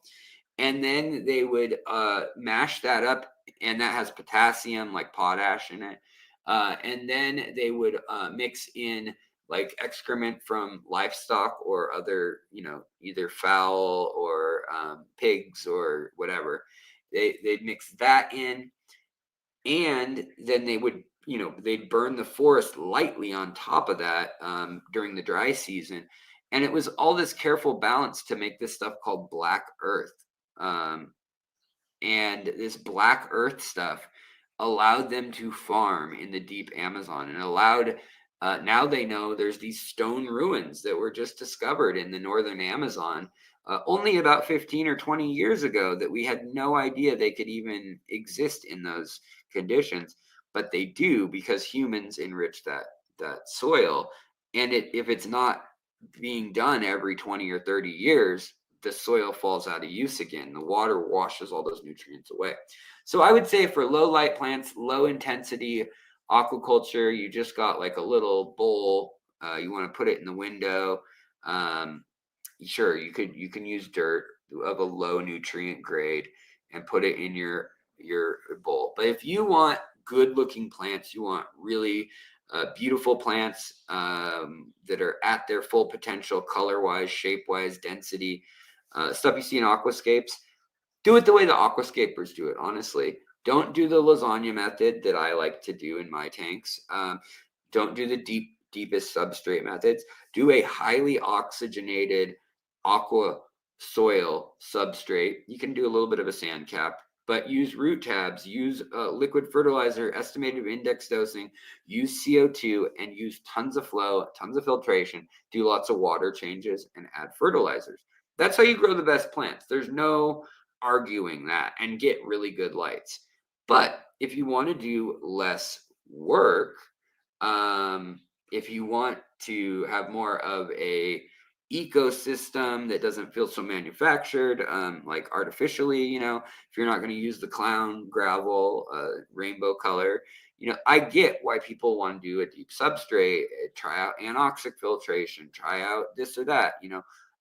And then they would mash that up, and that has potassium, like potash in it. And then they would mix in like excrement from livestock or other, either fowl or pigs or whatever. They'd mix that in, and then they would, they'd burn the forest lightly on top of that during the dry season. And it was all this careful balance to make this stuff called black earth. Um, and this black earth stuff allowed them to farm in the deep Amazon, and allowed, now they know there's these stone ruins that were just discovered in the northern Amazon only about 15 or 20 years ago, that we had no idea they could even exist in those conditions. But they do, because humans enrich that soil. And if it's not being done every 20 or 30 years, the soil falls out of use again. The water washes all those nutrients away. So I would say for low light plants, low intensity aquaculture, you just got like a little bowl. You want to put it in the window. Sure, you can use dirt of a low nutrient grade and put it in your bowl. But if you want good looking plants, you want really beautiful plants that are at their full potential, color wise, shape wise, density, stuff you see in aquascapes, do it the way the aquascapers do it. Honestly, don't do the lasagna method that I like to do in my tanks. Don't do the deepest substrate methods. Do a highly oxygenated aqua soil substrate. You can do a little bit of a sand cap, but use root tabs, use liquid fertilizer, estimated index dosing, use CO2, and use tons of flow, tons of filtration, do lots of water changes, and add fertilizers. That's how you grow the best plants. There's no arguing that, and get really good lights. But if you want to do less work, if you want to have more of a ecosystem that doesn't feel so manufactured, like artificially, if you're not going to use the clown gravel rainbow color, I get why people want to do a deep substrate, try out anoxic filtration, try out this or that.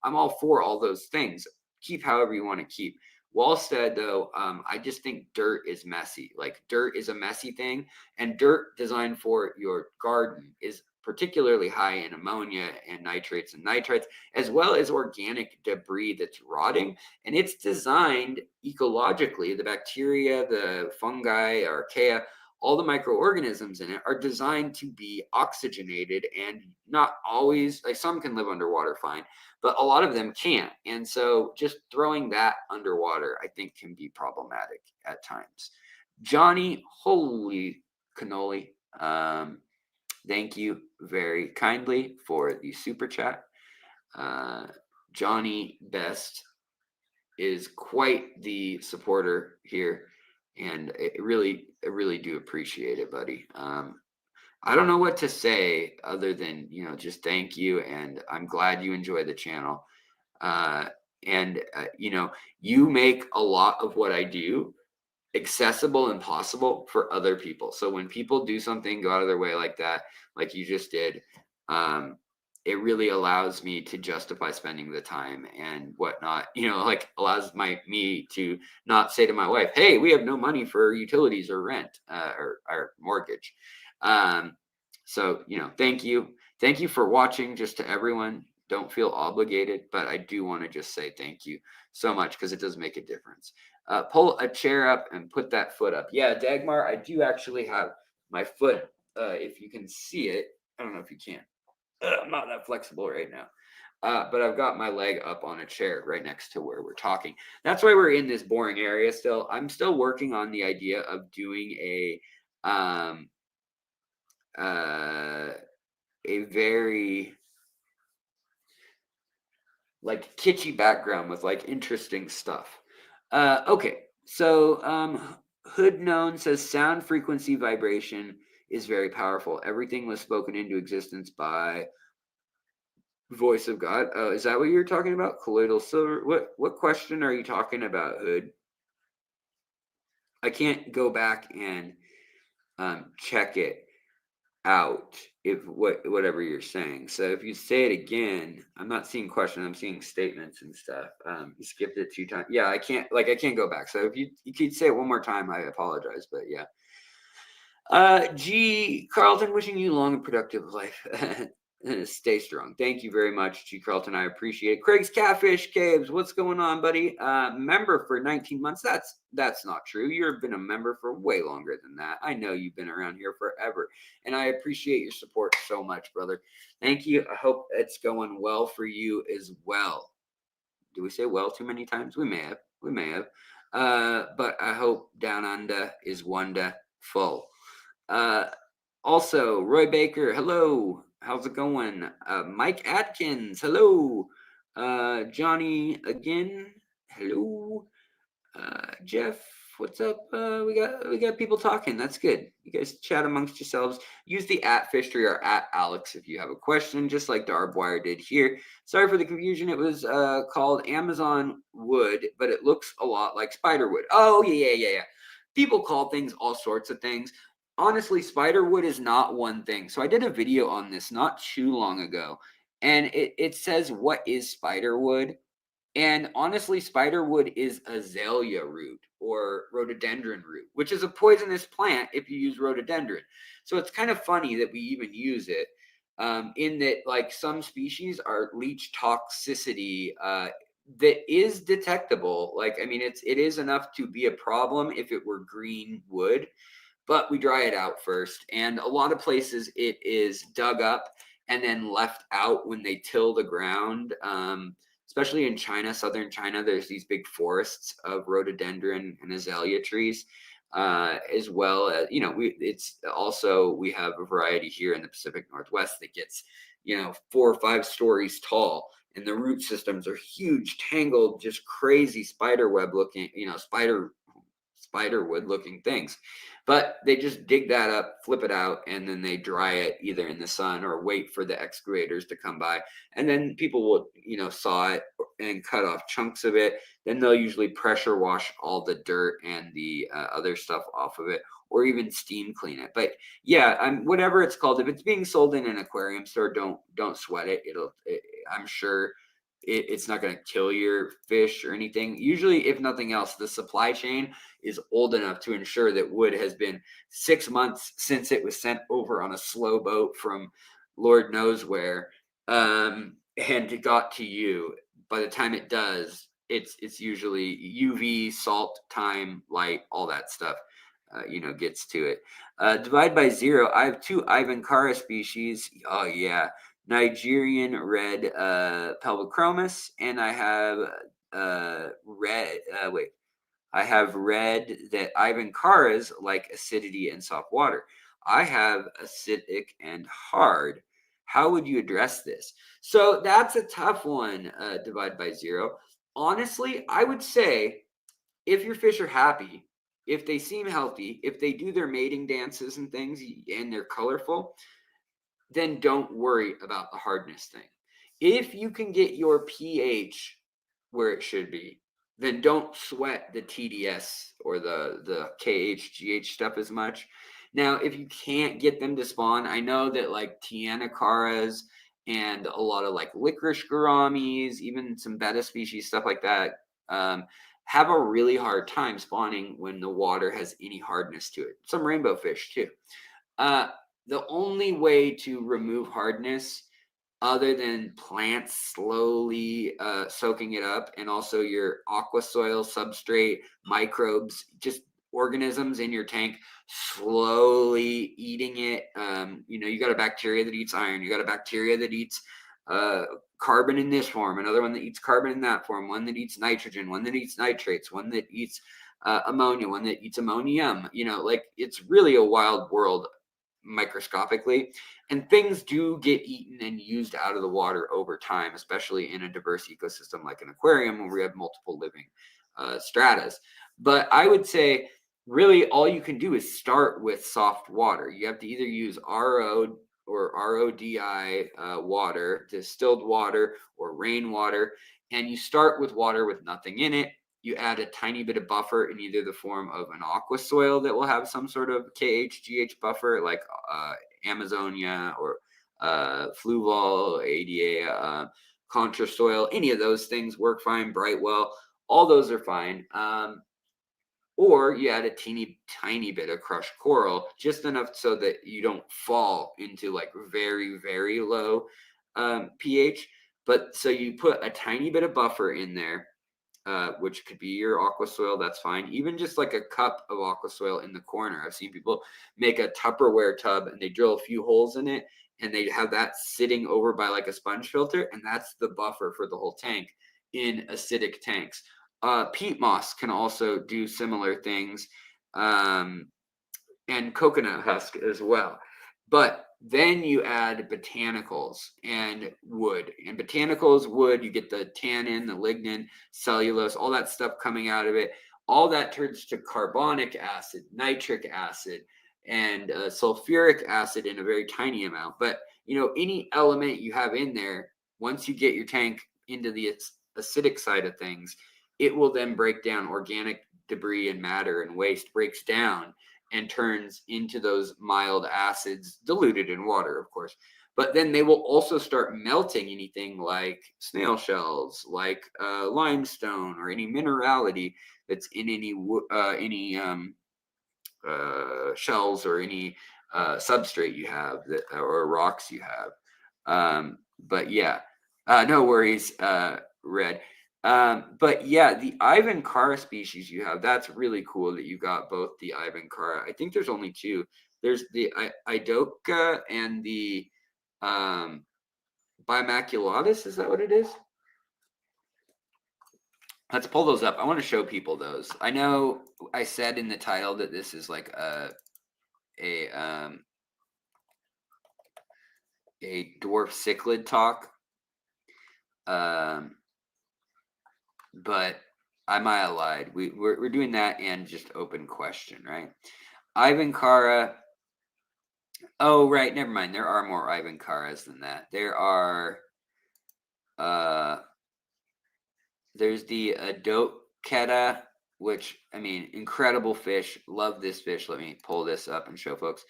I'm all for all those things. Keep however you want to keep. Wallstead, though, I just think dirt is messy. Like, dirt is a messy thing, and dirt designed for your garden is particularly high in ammonia and nitrates and nitrites, as well as organic debris that's rotting. And it's designed ecologically. The bacteria, the fungi, archaea, all the microorganisms in it are designed to be oxygenated, and not always, like some can live underwater fine, but a lot of them can't. And so just throwing that underwater, I think, can be problematic at times. Johnny, holy cannoli. Thank you very kindly for the super chat. Johnny Best is quite the supporter here, and I really do appreciate it, buddy. I don't know what to say other than, just thank you, and I'm glad you enjoy the channel. Uh, and you make a lot of what I do accessible and possible for other people. So when people do something, go out of their way like that, like you just did, um, it really allows me to justify spending the time and whatnot. Like allows me to not say to my wife, "Hey, we have no money for utilities or rent or mortgage." Um, so thank you for watching. Just to everyone, don't feel obligated, but I do want to just say thank you so much because it does make a difference. Pull a chair up and put that foot up. Yeah, Dagmar, I do actually have my foot. If you can see it, I don't know if you can. I'm not that flexible right now. But I've got my leg up on a chair right next to where we're talking. That's why we're in this boring area still. I'm still working on the idea of doing um, a very like kitschy background with like interesting stuff. Okay, so Hood Known says sound frequency vibration is very powerful. Everything was spoken into existence by voice of God. Oh, is that what you're talking about? Colloidal silver. What question are you talking about, Hood? I can't go back and check it out if whatever you're saying. So if you say it again, I'm not seeing questions, I'm seeing statements and stuff. You skipped it 2 times. Yeah, I can't go back. So if you could say it one more time, I apologize. But yeah. G Carlton, wishing you long and productive life. Stay strong. Thank you very much, G Carlton. I appreciate it. Craig's Catfish Caves, what's going on, buddy? Member for 19 months. That's not true. You've been a member for way longer than that. I know you've been around here forever, and I appreciate your support so much, brother. Thank you. I hope it's going well for you as well. Do we say well too many times? We may have. We may have. But I hope Down Under is wonderful. Also, Roy Baker, hello. How's it going? Mike Atkins, hello. Johnny again, hello. Jeff, what's up? We got people talking. That's good. You guys chat amongst yourselves. Use the @Fishtree or @Alex if you have a question, just like Darbwire did here. Sorry for the confusion. It was called Amazon wood, but it looks a lot like spider wood. Oh yeah. People call things all sorts of things. Honestly, spider wood is not one thing. So I did a video on this not too long ago, and it says what is spider wood. And honestly, spiderwood is azalea root or rhododendron root, which is a poisonous plant if you use rhododendron. So it's kind of funny that we even use it, in that like some species are leech toxicity that is detectable. Like, I mean, it is enough to be a problem if it were green wood, but we dry it out first. And a lot of places it is dug up and then left out when they till the ground. Especially in China, southern China, there's these big forests of rhododendron and azalea trees, as well as we have a variety here in the Pacific Northwest that gets 4 or 5 stories tall, and the root systems are huge, tangled, just crazy spider web looking, spiderwood looking things. But they just dig that up, flip it out, and then they dry it either in the sun or wait for the excavators to come by. And then people will, saw it and cut off chunks of it. Then they'll usually pressure wash all the dirt and the other stuff off of it, or even steam clean it. But yeah, whatever it's called, if it's being sold in an aquarium store, don't sweat it. I'm sure it's not going to kill your fish or anything. Usually, if nothing else, the supply chain is old enough to ensure that wood has been 6 months since it was sent over on a slow boat from Lord knows where, and it got to you. By the time it does, it's usually UV, salt, time, light, all that stuff. Gets to it. Divide by 0. I have 2 Ivancara species. Oh yeah, Nigerian red pelvichromis, and I have red. I have read that Ivankaras like acidity and soft water. I have acidic and hard. How would you address this? So that's a tough one. Divide by 0. honestly, I would say if your fish are happy, if they seem healthy, if they do their mating dances and things and they're colorful, then don't worry about the hardness thing. If you can get your pH where it should be, then don't sweat the TDS or the KH, GH stuff as much. Now, if you can't get them to spawn, I know that like Tianacaras and a lot of like licorice gouramis, even some betta species, stuff like that, have a really hard time spawning when the water has any hardness to it. Some rainbow fish too. Uh, the only way to remove hardness other than plants slowly soaking it up, and also your aqua soil, substrate, microbes, just organisms in your tank slowly eating it. You got a bacteria that eats iron, you got a bacteria that eats carbon in this form, another one that eats carbon in that form, one that eats nitrogen, one that eats nitrates, one that eats ammonia, one that eats ammonium. Like it's really a wild world microscopically, and things do get eaten and used out of the water over time, especially in a diverse ecosystem like an aquarium where we have multiple living stratas. But I would say really all you can do is start with soft water. You have to either use RO or RODI water, distilled water, or rainwater, and you start with water with nothing in it. You add a tiny bit of buffer in either the form of an aqua soil that will have some sort of KH/GH buffer, like Amazonia or Fluval, ADA, Contra soil. Any of those things work fine. Brightwell, all those are fine. Or you add a tiny bit of crushed coral, just enough so that you don't fall into like very, very low pH. But so you put a tiny bit of buffer in there, which could be your aqua soil. That's fine. Even just like a cup of aqua soil in the corner. I've seen people make a Tupperware tub and they drill a few holes in it and they have that sitting over by like a sponge filter, and that's the buffer for the whole tank in acidic tanks. Peat moss can also do similar things, and coconut husk as well. But then you add botanicals and wood. And botanicals, wood, you get the tannin, the lignin, cellulose, all that stuff coming out of it. All that turns to carbonic acid, nitric acid, and sulfuric acid in a very tiny amount. But any element you have in there, once you get your tank into the acidic side of things, it will then break down organic debris and matter and waste, breaks down and turns into those mild acids, diluted in water, of course. But then they will also start melting anything like snail shells, like limestone, or any minerality that's in any shells or any substrate you have or rocks you have. But yeah, no worries, Red. But yeah, the Ivancara species you have, that's really cool that you got both the Ivancara. I think there's only two. There's the Idoka and the Bimaculatus. Is that what it is? Let's pull those up. I want to show people those. I know I said in the title that this is like a dwarf cichlid talk. But I might have lied. We're doing that and just open question, right? Ivancara. Oh, right. Never mind. There are more Ivancaras than that. There are. There's the Adoketa, which incredible fish. Love this fish. Let me pull this up and show folks.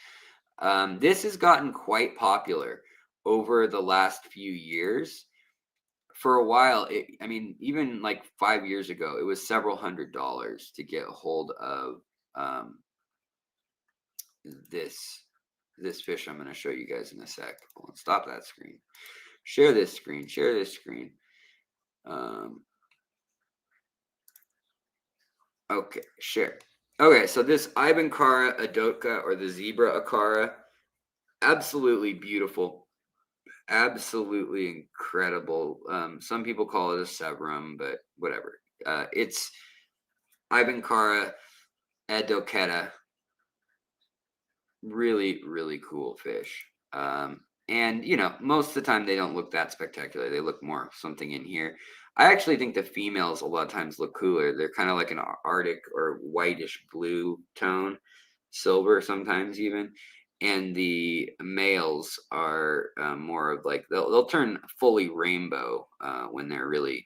This has gotten quite popular over the last few years. For a while, even like 5 years ago, it was several $100s to get a hold of this fish. I'm going to show you guys in a sec. Hold on, stop that screen. Share this screen. Share this screen. Okay, share. Okay, so this Ivancara Adotka, or the zebra Acara, absolutely beautiful. Absolutely incredible. Some people call it a severum, but whatever. It's Ivancara Adoketa. Really, really cool fish. And most of the time they don't look that spectacular. They look more something in here. I actually think the females a lot of times look cooler. They're kind of like an Arctic or whitish blue tone, silver sometimes even. And the males are more of like they'll turn fully rainbow when they're really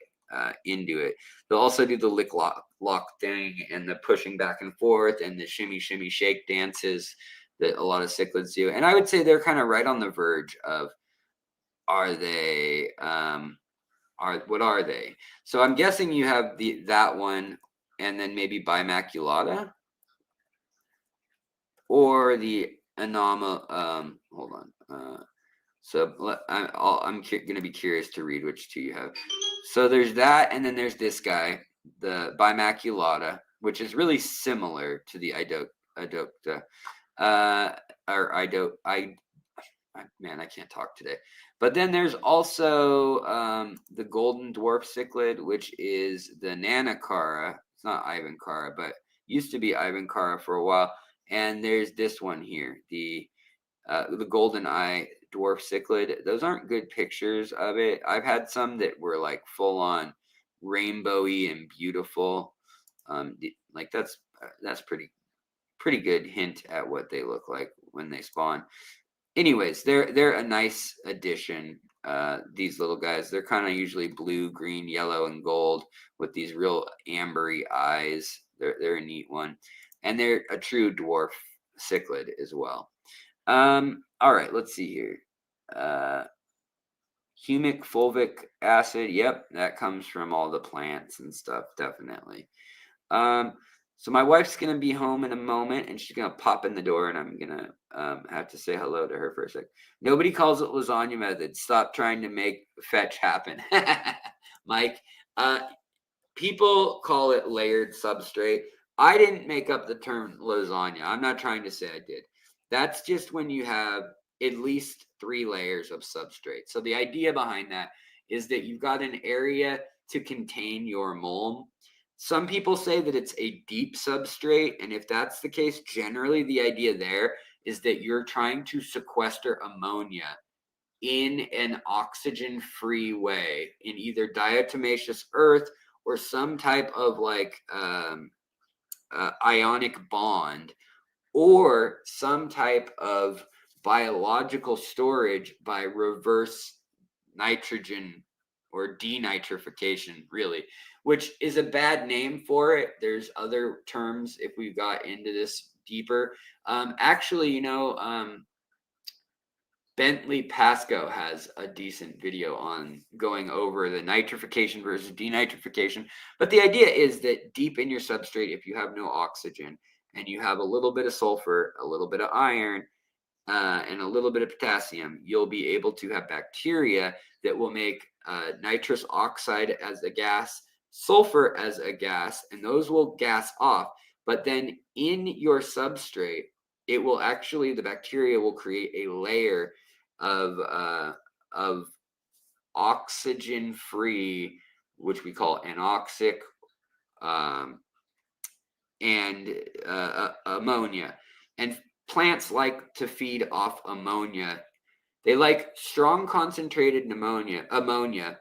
into it. They'll also do the lick lock thing and the pushing back and forth and the shimmy shimmy shake dances that a lot of cichlids do. And I would say they're kind of right on the verge of, are they what are they? So I'm guessing you have that one, and then maybe bimaculata, or the anomal. Hold on. So I'm going to be curious to read which two you have. So there's that, and then there's this guy, the bimaculata, which is really similar to the idocta, or man, I can't talk today. But then there's also the golden dwarf cichlid, which is the Nanacara. It's not Ivancara, but used to be Ivancara for a while. And there's this one here, the golden eye dwarf cichlid. Those aren't good pictures of it. I've had some that were like full on rainbowy and beautiful. Like that's pretty good hint at what they look like when they spawn. Anyways, they're a nice addition. These little guys, they're kind of usually blue, green, yellow, and gold with these real ambery eyes. They're a neat one, and they're a true dwarf cichlid as well. All right, let's see here. Humic fulvic acid. Yep, that comes from all the plants and stuff, definitely. So my wife's gonna be home in a moment, and she's gonna pop in the door, and I'm gonna have to say hello to her for a sec. Nobody calls it lasagna method. Stop trying to make fetch happen, Mike. People call it layered substrate. I didn't make up the term lasagna. I'm not trying to say I did. That's just when you have at least 3 layers of substrate. So the idea behind that is that you've got an area to contain your mulm. Some people say that it's a deep substrate, and if that's the case, generally the idea there is that you're trying to sequester ammonia in an oxygen-free way in either diatomaceous earth or some type of like ionic bond, or some type of biological storage by reverse nitrogen or denitrification, really, which is a bad name for it. There's other terms if we got into this deeper. Actually, Bentley Pasco has a decent video on going over the nitrification versus denitrification. But the idea is that deep in your substrate, if you have no oxygen and you have a little bit of sulfur, a little bit of iron, and a little bit of potassium, you'll be able to have bacteria that will make nitrous oxide as a gas, sulfur as a gas, and those will gas off. But then in your substrate, it will actually, the bacteria will create a layer of oxygen-free, which we call anoxic, and ammonia. And plants like to feed off ammonia. They like strong concentrated ammonia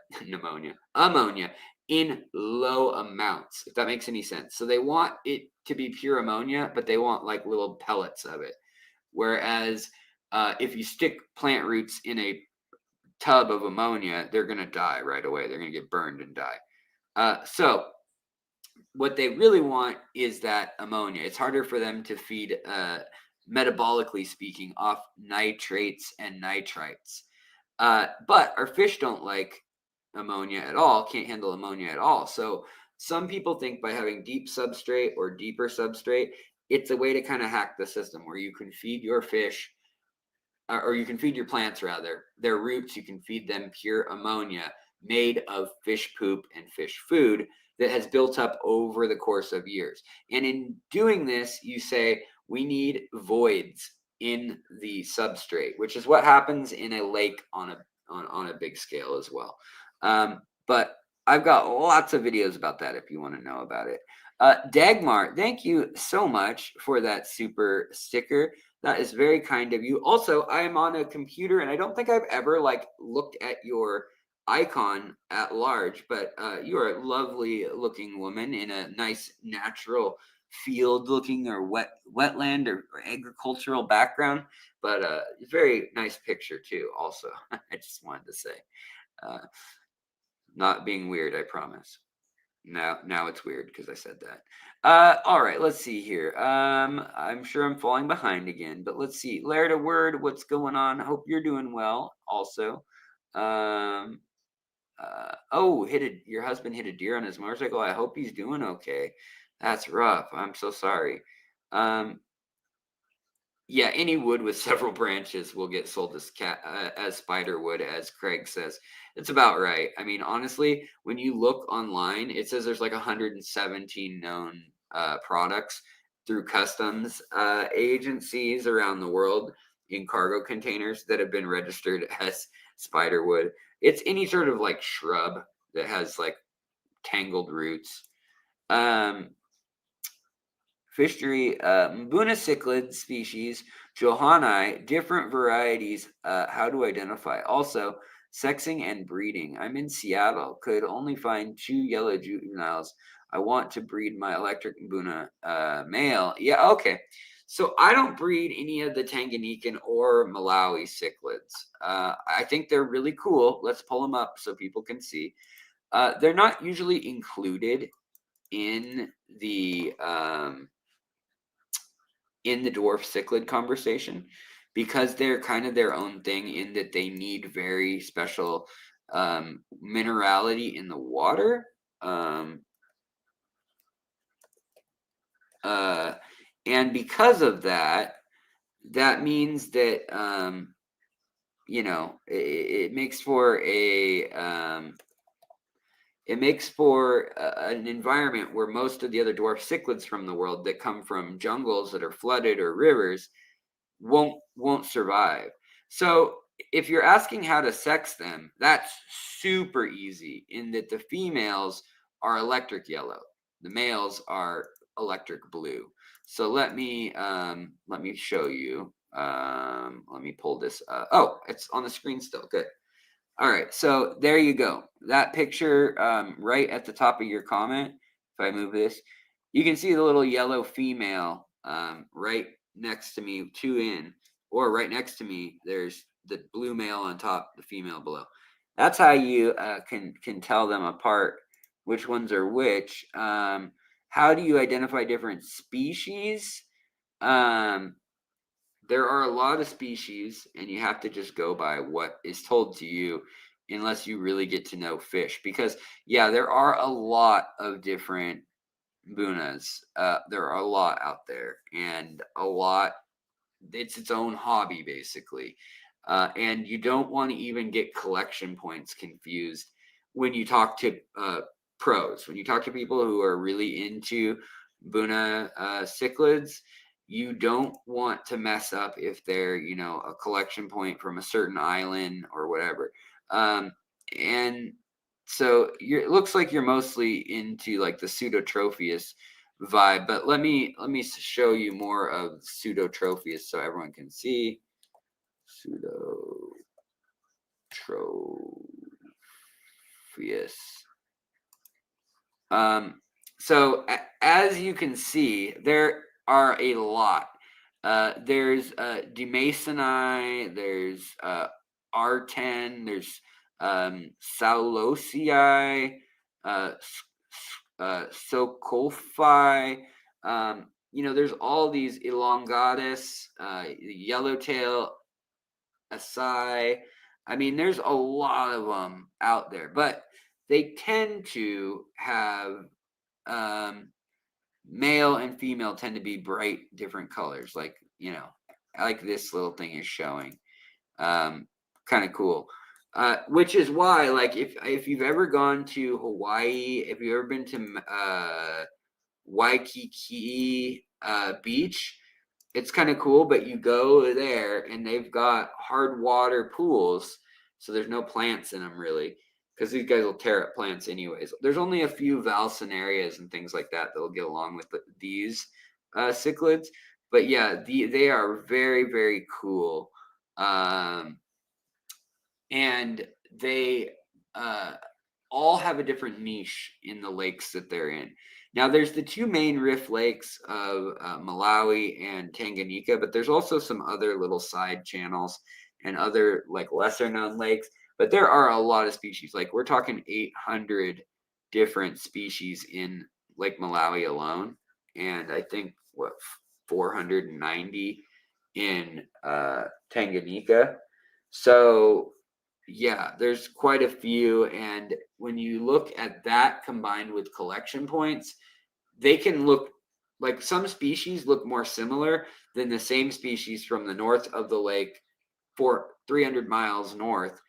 in low amounts, if that makes any sense. So they want it to be pure ammonia, but they want like little pellets of it. Whereas if you stick plant roots in a tub of ammonia, they're going to die right away. They're going to get burned and die. So what they really want is that ammonia. It's harder for them to feed, metabolically speaking, off nitrates and nitrites. But our fish don't like ammonia at all, can't handle ammonia at all. So some people think by having deep substrate or deeper substrate, it's a way to kind of hack the system where you can feed your fish, or you can feed your plants rather, their roots, you can feed them pure ammonia made of fish poop and fish food that has built up over the course of years. And in doing this, you say, we need voids in the substrate, which is what happens in a lake on a big scale as well. But I've got lots of videos about that if you want to know about it. Dagmar, thank you so much for that super sticker. That is very kind of you. Also, I am on a computer, and I don't think I've ever looked at your icon at large, but you are a lovely looking woman in a nice natural field looking or wetland or agricultural background, but very nice picture too also. I just wanted to say, uh, not being weird, I promise. Now it's weird because I said that. All right, let's see here. I'm sure I'm falling behind again, but let's see. Laird, a word, what's going on? Hope you're doing well also. Um, oh, your husband hit a deer on his motorcycle. I hope he's doing okay. That's rough. I'm so sorry. Um, yeah, any wood with several branches will get sold as spider wood, as Craig says. It's about right. I mean, honestly, when you look online, it says there's like 117 known products through customs agencies around the world in cargo containers that have been registered as spider wood. It's any sort of like shrub that has like tangled roots. Fishery, Mbuna cichlid species, Johanni, different varieties. How to identify? Also, sexing and breeding. I'm in Seattle. Could only find 2 yellow juveniles. I want to breed my electric Mbuna male. Yeah, okay. So I don't breed any of the Tanganyikan or Malawi cichlids. I think they're really cool. Let's pull them up so people can see. They're not usually included in the dwarf cichlid conversation because they're kind of their own thing in that they need very special minerality in the water. And because of that, that means that it makes for an environment where most of the other dwarf cichlids from the world that come from jungles that are flooded or rivers won't survive. So if you're asking how to sex them, that's super easy in that the females are electric yellow, the males are electric blue. So let me show you. Let me pull this up. Oh, it's on the screen still. Good. All right, so there you go. That picture right at the top of your comment, if I move this, you can see the little yellow female right next to me, 2 in, or right next to me, there's the blue male on top, the female below. That's how you can tell them apart, which ones are which. How do you identify different species? There are a lot of species, and you have to just go by what is told to you unless you really get to know fish. Because, yeah, there are a lot of different Mbunas. There are a lot out there, and a lot, it's its own hobby, basically. And you don't want to even get collection points confused when you talk to pros. When you talk to people who are really into Mbuna cichlids, you don't want to mess up if they're, a collection point from a certain island or whatever. And so it looks like you're mostly into like the pseudotropheus vibe, but let me show you more of pseudotropheus so everyone can see. Pseudotropheus. So as you can see, there are a lot. There's Demasoni, there's R10, there's Saulosii, Socolphi. There's all these elongatus, yellowtail, Asai. I mean, there's a lot of them out there, but they tend to have male and female tend to be bright different colors, like like this little thing is showing. Kind of cool. Which is why, like, if you've ever gone to Hawaii, if you've ever been to Waikiki Beach, it's kind of cool, but you go there and they've got hard water pools, so there's no plants in them really, because these guys will tear up plants anyways. There's only a few valsenarias and things like that that'll get along with these cichlids, but yeah, they are very, very cool, and they all have a different niche in the lakes that they're in. Now, there's the two main rift lakes of Malawi and Tanganyika, but there's also some other little side channels and other like lesser known lakes. But there are a lot of species. Like we're talking 800 different species in Lake Malawi alone, and I think what 490 in Tanganyika. So yeah, there's quite a few, and when you look at that combined with collection points, they can look like some species look more similar than the same species from the north of the lake for 300 miles north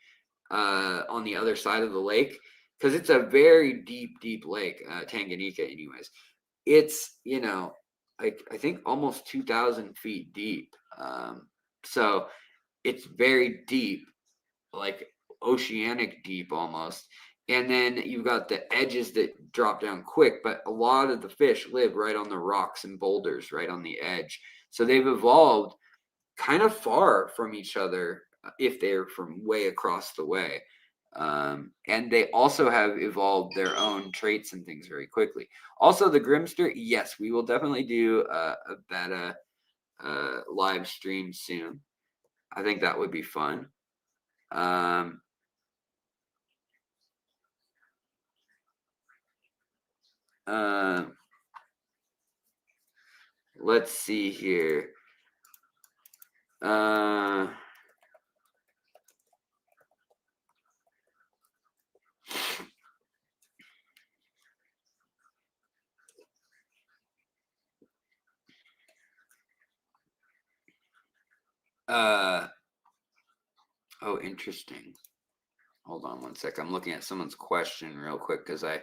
on the other side of the lake, because it's a very deep lake, Tanganyika anyways. It's, like I think almost 2,000 feet deep. So it's very deep, like oceanic deep almost. And then you've got the edges that drop down quick, but a lot of the fish live right on the rocks and boulders right on the edge. So they've evolved kind of far from each other if they're from way across the way. And they also have evolved their own traits and things very quickly. Also, the Grimster, yes, we will definitely do a beta live stream soon. I think that would be fun. Let's see here. Oh, interesting. Hold on one sec. I'm looking at someone's question real quick because I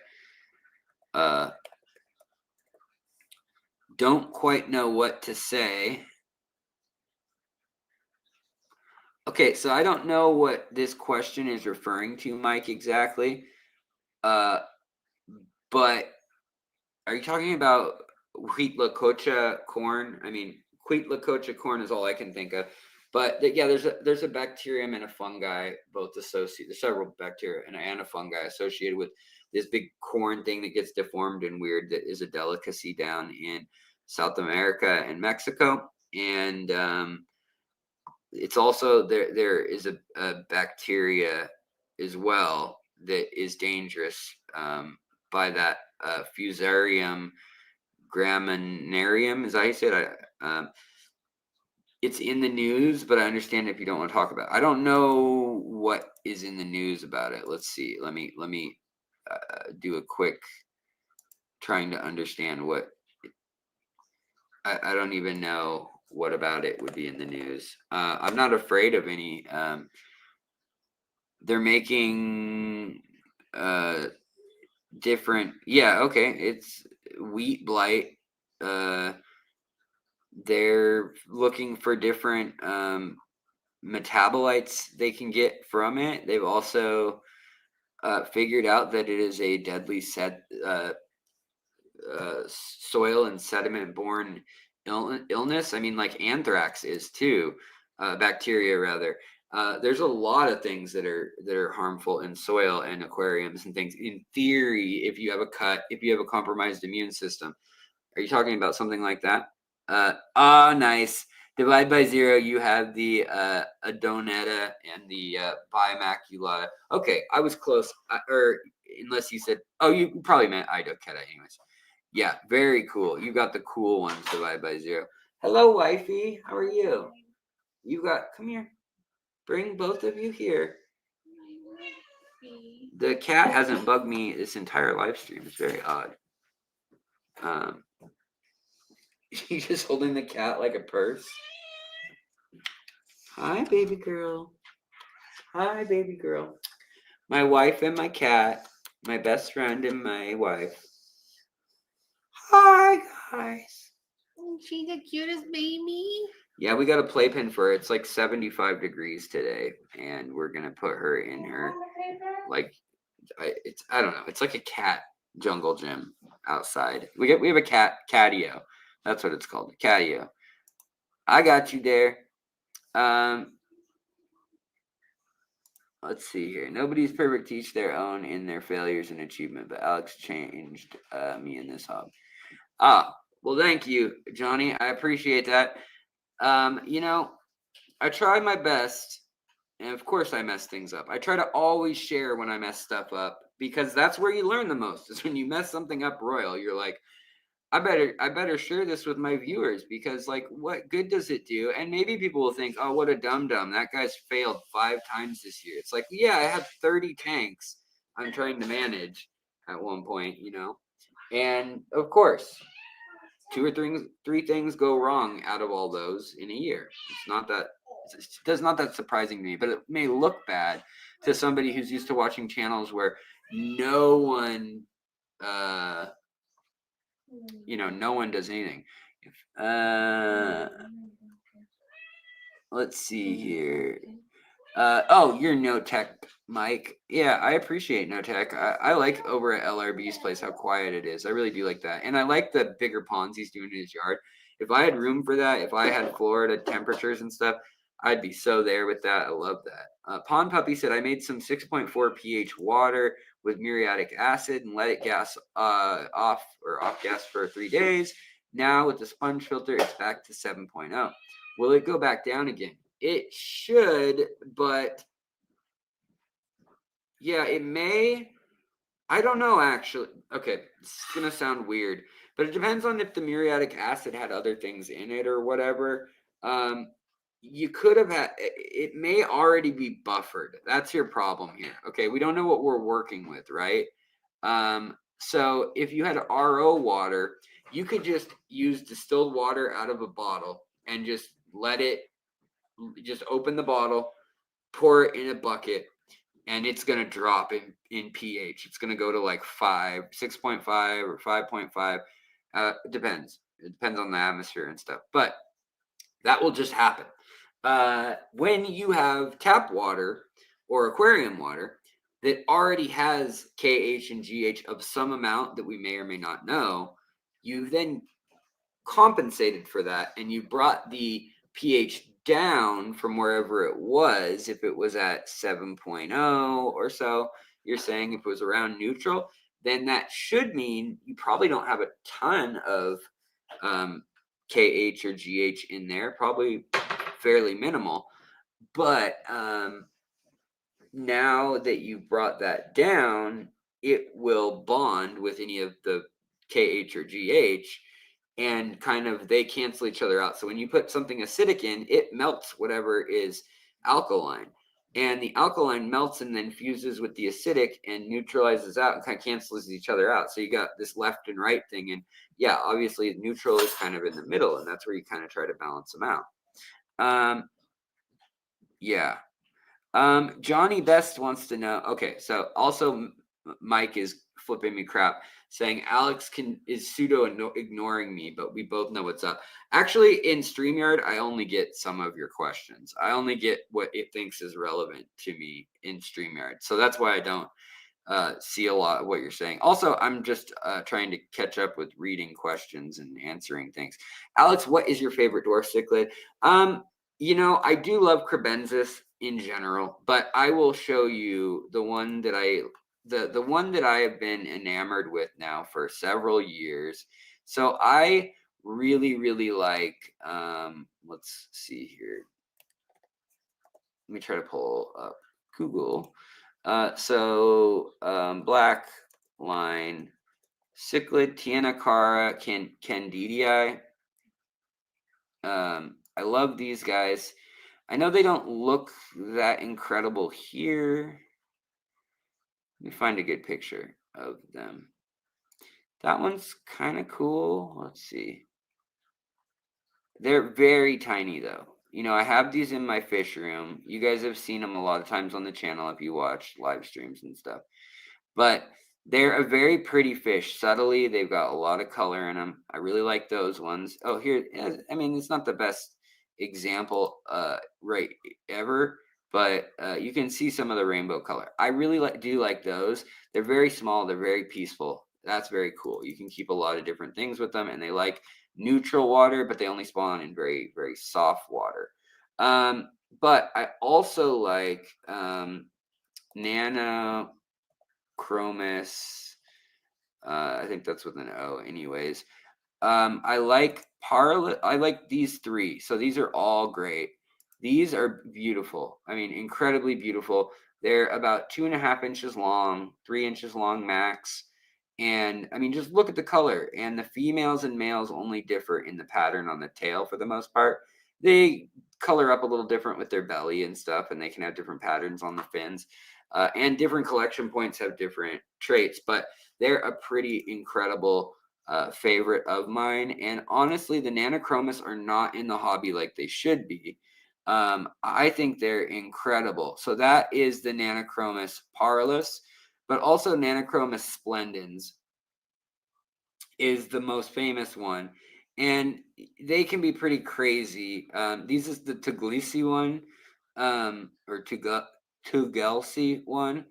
don't quite know what to say. Okay, so I don't know what this question is referring to, Mike, exactly. But are you talking about wheat lakocha corn? I mean, wheat lakocha corn is all I can think of. But yeah, there's a bacterium and a fungi both associated. There's several bacteria and a fungi associated with this big corn thing that gets deformed and weird. That is a delicacy down in South America and Mexico. And it's also there is a bacteria as well that is dangerous by that Fusarium graminarium. Is that how you say it? It's in the news, but I understand if you don't want to talk about it. I don't know what is in the news about it. Let's see. Let me do a quick trying to understand what. I don't even know what about it would be in the news. I'm not afraid of any. They're making different. Yeah, okay. It's wheat blight. They're looking for different metabolites they can get from it. They've also figured out that it is a deadly soil and sediment borne illness. I mean, like anthrax is too, bacteria rather. There's a lot of things that are harmful in soil and aquariums and things. In theory, if you have a cut, if you have a compromised immune system, are you talking about something like that? Nice. Divide by 0, you have the Adonetta and the Bimaculata. Okay, I was close. Or unless you said, oh, you probably meant Idocetta anyways. Yeah, very cool. You got the cool ones, Divide by 0. Hello, wifey. How are you? You got, come here. Bring both of you here. The cat hasn't bugged me this entire live stream. It's very odd. She's just holding the cat like a purse. Hi, baby girl. Hi, baby girl. My wife and my cat. My best friend and my wife. Hi, guys. She's the cutest baby. Yeah, we got a playpen for her. It's like 75 degrees today, and we're gonna put her in her like I don't know. It's like a cat jungle gym outside. We have a catio. That's what it's called, a catio. I got you there. let's see here. Nobody's perfect, each their own in their failures and achievement, but Alex changed me in this hub. Well, thank you, Johnny. I appreciate that. You know, I try my best, and of course I mess things up. I try to always share when I mess stuff up because that's where you learn the most. Is when you mess something up royal. You're like, I better share this with my viewers because like what good does it do? And maybe people will think, oh, what a dum that guy's failed 5 times this year. It's like, yeah, I have 30 tanks I'm trying to manage at one point, you know. And of course, three things go wrong out of all those in a year. It's not that surprising to me, but it may look bad to somebody who's used to watching channels where no one no one does anything. Let's see here. You're no tech, Mike. Yeah, I appreciate no tech. I like over at LRB's place how quiet it is. I really do like that, and I like the bigger ponds he's doing in his yard. If I had room for that, if I had Florida temperatures and stuff, I'd be so there with that. I love that. Pond Puppy said I made some 6.4 pH water with muriatic acid and let it gas off gas for 3 days. Now with the sponge filter, it's back to 7.0. Will it go back down again? It should, but yeah, it may. I don't know, actually. Okay, it's going to sound weird, but it depends on if the muriatic acid had other things in it or whatever. You could have had, it may already be buffered. That's your problem here. Okay, we don't know what we're working with, right? So if you had RO water, you could just use distilled water out of a bottle and just just open the bottle, pour it in a bucket, and it's going to drop in pH. It's going to go to like 6.5 or 5.5. It depends. It depends on the atmosphere and stuff. But that will just happen. When you have tap water or aquarium water that already has KH and GH of some amount that we may or may not know, you then compensated for that and you brought the pH down from wherever it was. If it was at 7.0 or so, you're saying if it was around neutral, then that should mean you probably don't have a ton of KH or GH in there, probably fairly minimal. But now that you brought that down, it will bond with any of the KH or GH and kind of they cancel each other out. So when you put something acidic in, it melts whatever is alkaline. And the alkaline melts and then fuses with the acidic and neutralizes out and kind of cancels each other out. So you got this left and right thing. And yeah, obviously neutral is kind of in the middle, and that's where you kind of try to balance them out. Yeah. Johnny Best wants to know. Okay, so also Mike is flipping me crap, saying Alex is pseudo ignoring me, but we both know what's up. Actually, in StreamYard, I only get some of your questions. I only get what it thinks is relevant to me in StreamYard, so that's why I don't see a lot of what you're saying. Also, I'm just trying to catch up with reading questions and answering things. Alex, what is your favorite dwarf cichlid? I do love crebensis in general, but I will show you the one that the one that I have been enamored with now for several years. So I really, really like, let's see here. Let me try to pull up Google. Black line cichlid Tianacara candidii. I love these guys. I know they don't look that incredible here. Let me find a good picture of them. That one's kind of cool. Let's see. They're very tiny though. I have these in my fish room. You guys have seen them a lot of times on the channel if you watch live streams and stuff. But they're a very pretty fish. Subtly, they've got a lot of color in them. I really like those ones. Oh, here, I mean, it's not the best example right ever, but you can see some of the rainbow color. I really do like those. They're very small. They're very peaceful. That's very cool. You can keep a lot of different things with them, and they like neutral water, but they only spawn in very, very soft water. But I also like Nanachromis. I think that's with an O anyways. I like I like these three. So these are all great. These are beautiful. I mean, incredibly beautiful. They're about 2.5 inches long, 3 inches long max. And I mean, just look at the color. And the females and males only differ in the pattern on the tail for the most part. They color up a little different with their belly and stuff, and they can have different patterns on the fins. And different collection points have different traits, but they're a pretty incredible favorite of mine. And honestly, the Nanochromis are not in the hobby like they should be. I think they're incredible. So that is the Nanochromis parlus, but also Nanochromis splendens is the most famous one. And they can be pretty crazy. These is the Tuglisi one, or Tugelsi one.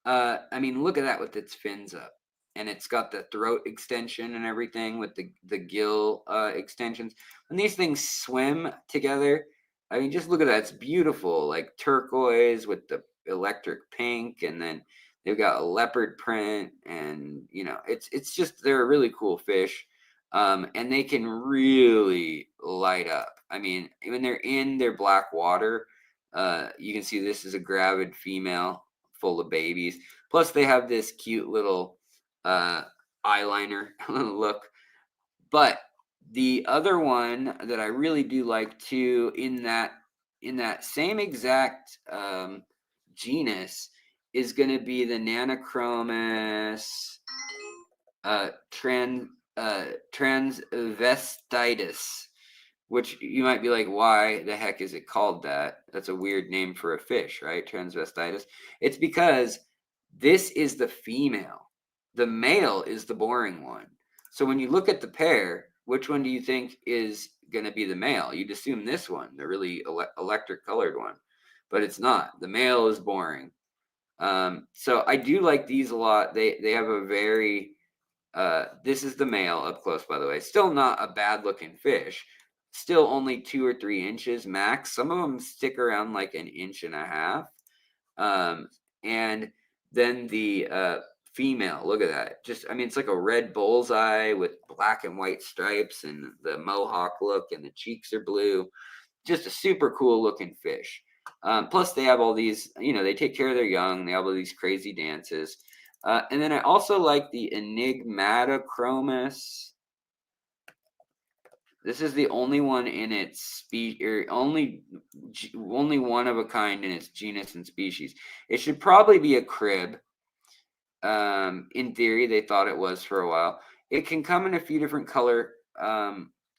I mean, look at that with its fins up. And it's got the throat extension and everything with the gill extensions. When these things swim together, I mean, just look at that. It's beautiful, like turquoise with the electric pink, and then they've got a leopard print, and it's just they're a really cool fish, and they can really light up. I mean, when they're in their black water, you can see this is a gravid female full of babies. Plus, they have this cute little eyeliner look. But the other one that I really do like too, in that same exact genus, is going to be the Nanochromis transvestitis, which you might be like, why the heck is it called that? That's a weird name for a fish, right? Transvestitis. It's because this is the female. The male is the boring one. So when you look at the pair, which one do you think is going to be the male? You'd assume this one, the really electric colored one, but it's not. The male is boring. So I do like these a lot. They have a very this is the male up close, by the way. Still not a bad looking fish. Still only 2 or 3 inches max. Some of them stick around like 1.5 inches. And then the female, look at that. Just, I mean, it's like a red bullseye with black and white stripes and the mohawk look, and the cheeks are blue. Just a super cool looking fish. Plus, they have all these, they take care of their young. They have all these crazy dances. And then I also like the Enigmatochromis. This is the only one in its species, only one of a kind in its genus and species. It should probably be a crib. In theory, they thought it was for a while. It can come in a few different color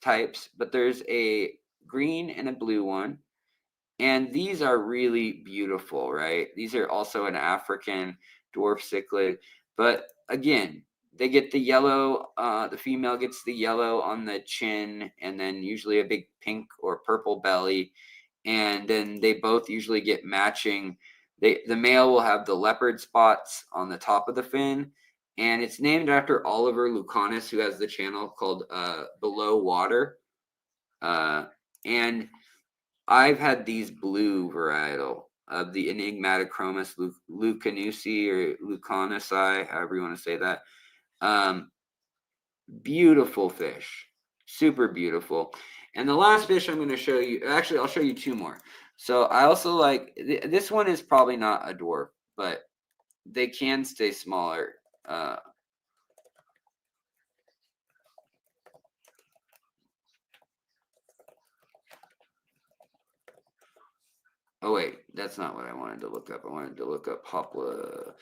types, but there's a green and a blue one. And these are really beautiful, right? These are also an African dwarf cichlid. But again, they get the yellow, the female gets the yellow on the chin, and then usually a big pink or purple belly. And then they both usually get matching. The male will have the leopard spots on the top of the fin. And it's named after Oliver Lucanis, who has the channel called Below Water. And I've had these blue varietal of the Enigmatochromis lucanusi or lucanisi, however you want to say that. Beautiful fish, super beautiful. And the last fish I'm going to show you, actually, I'll show you 2 more. So I also like, this one is probably not a dwarf, but they can stay smaller. Oh wait, that's not what I wanted to look up. I wanted to look up Hopla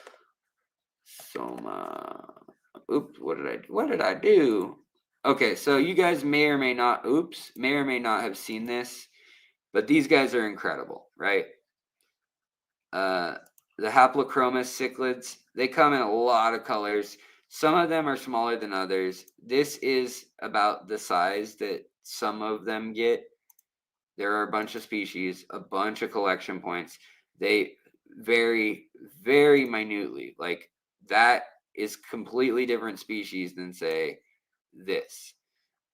Soma. Oops, what did I do? Okay, so you guys may or may not have seen this, but these guys are incredible, right? The Haplochromis cichlids, they come in a lot of colors. Some of them are smaller than others. This is about the size that some of them get. There are a bunch of species, a bunch of collection points. They vary very minutely. Like, that is completely different species than, say, this.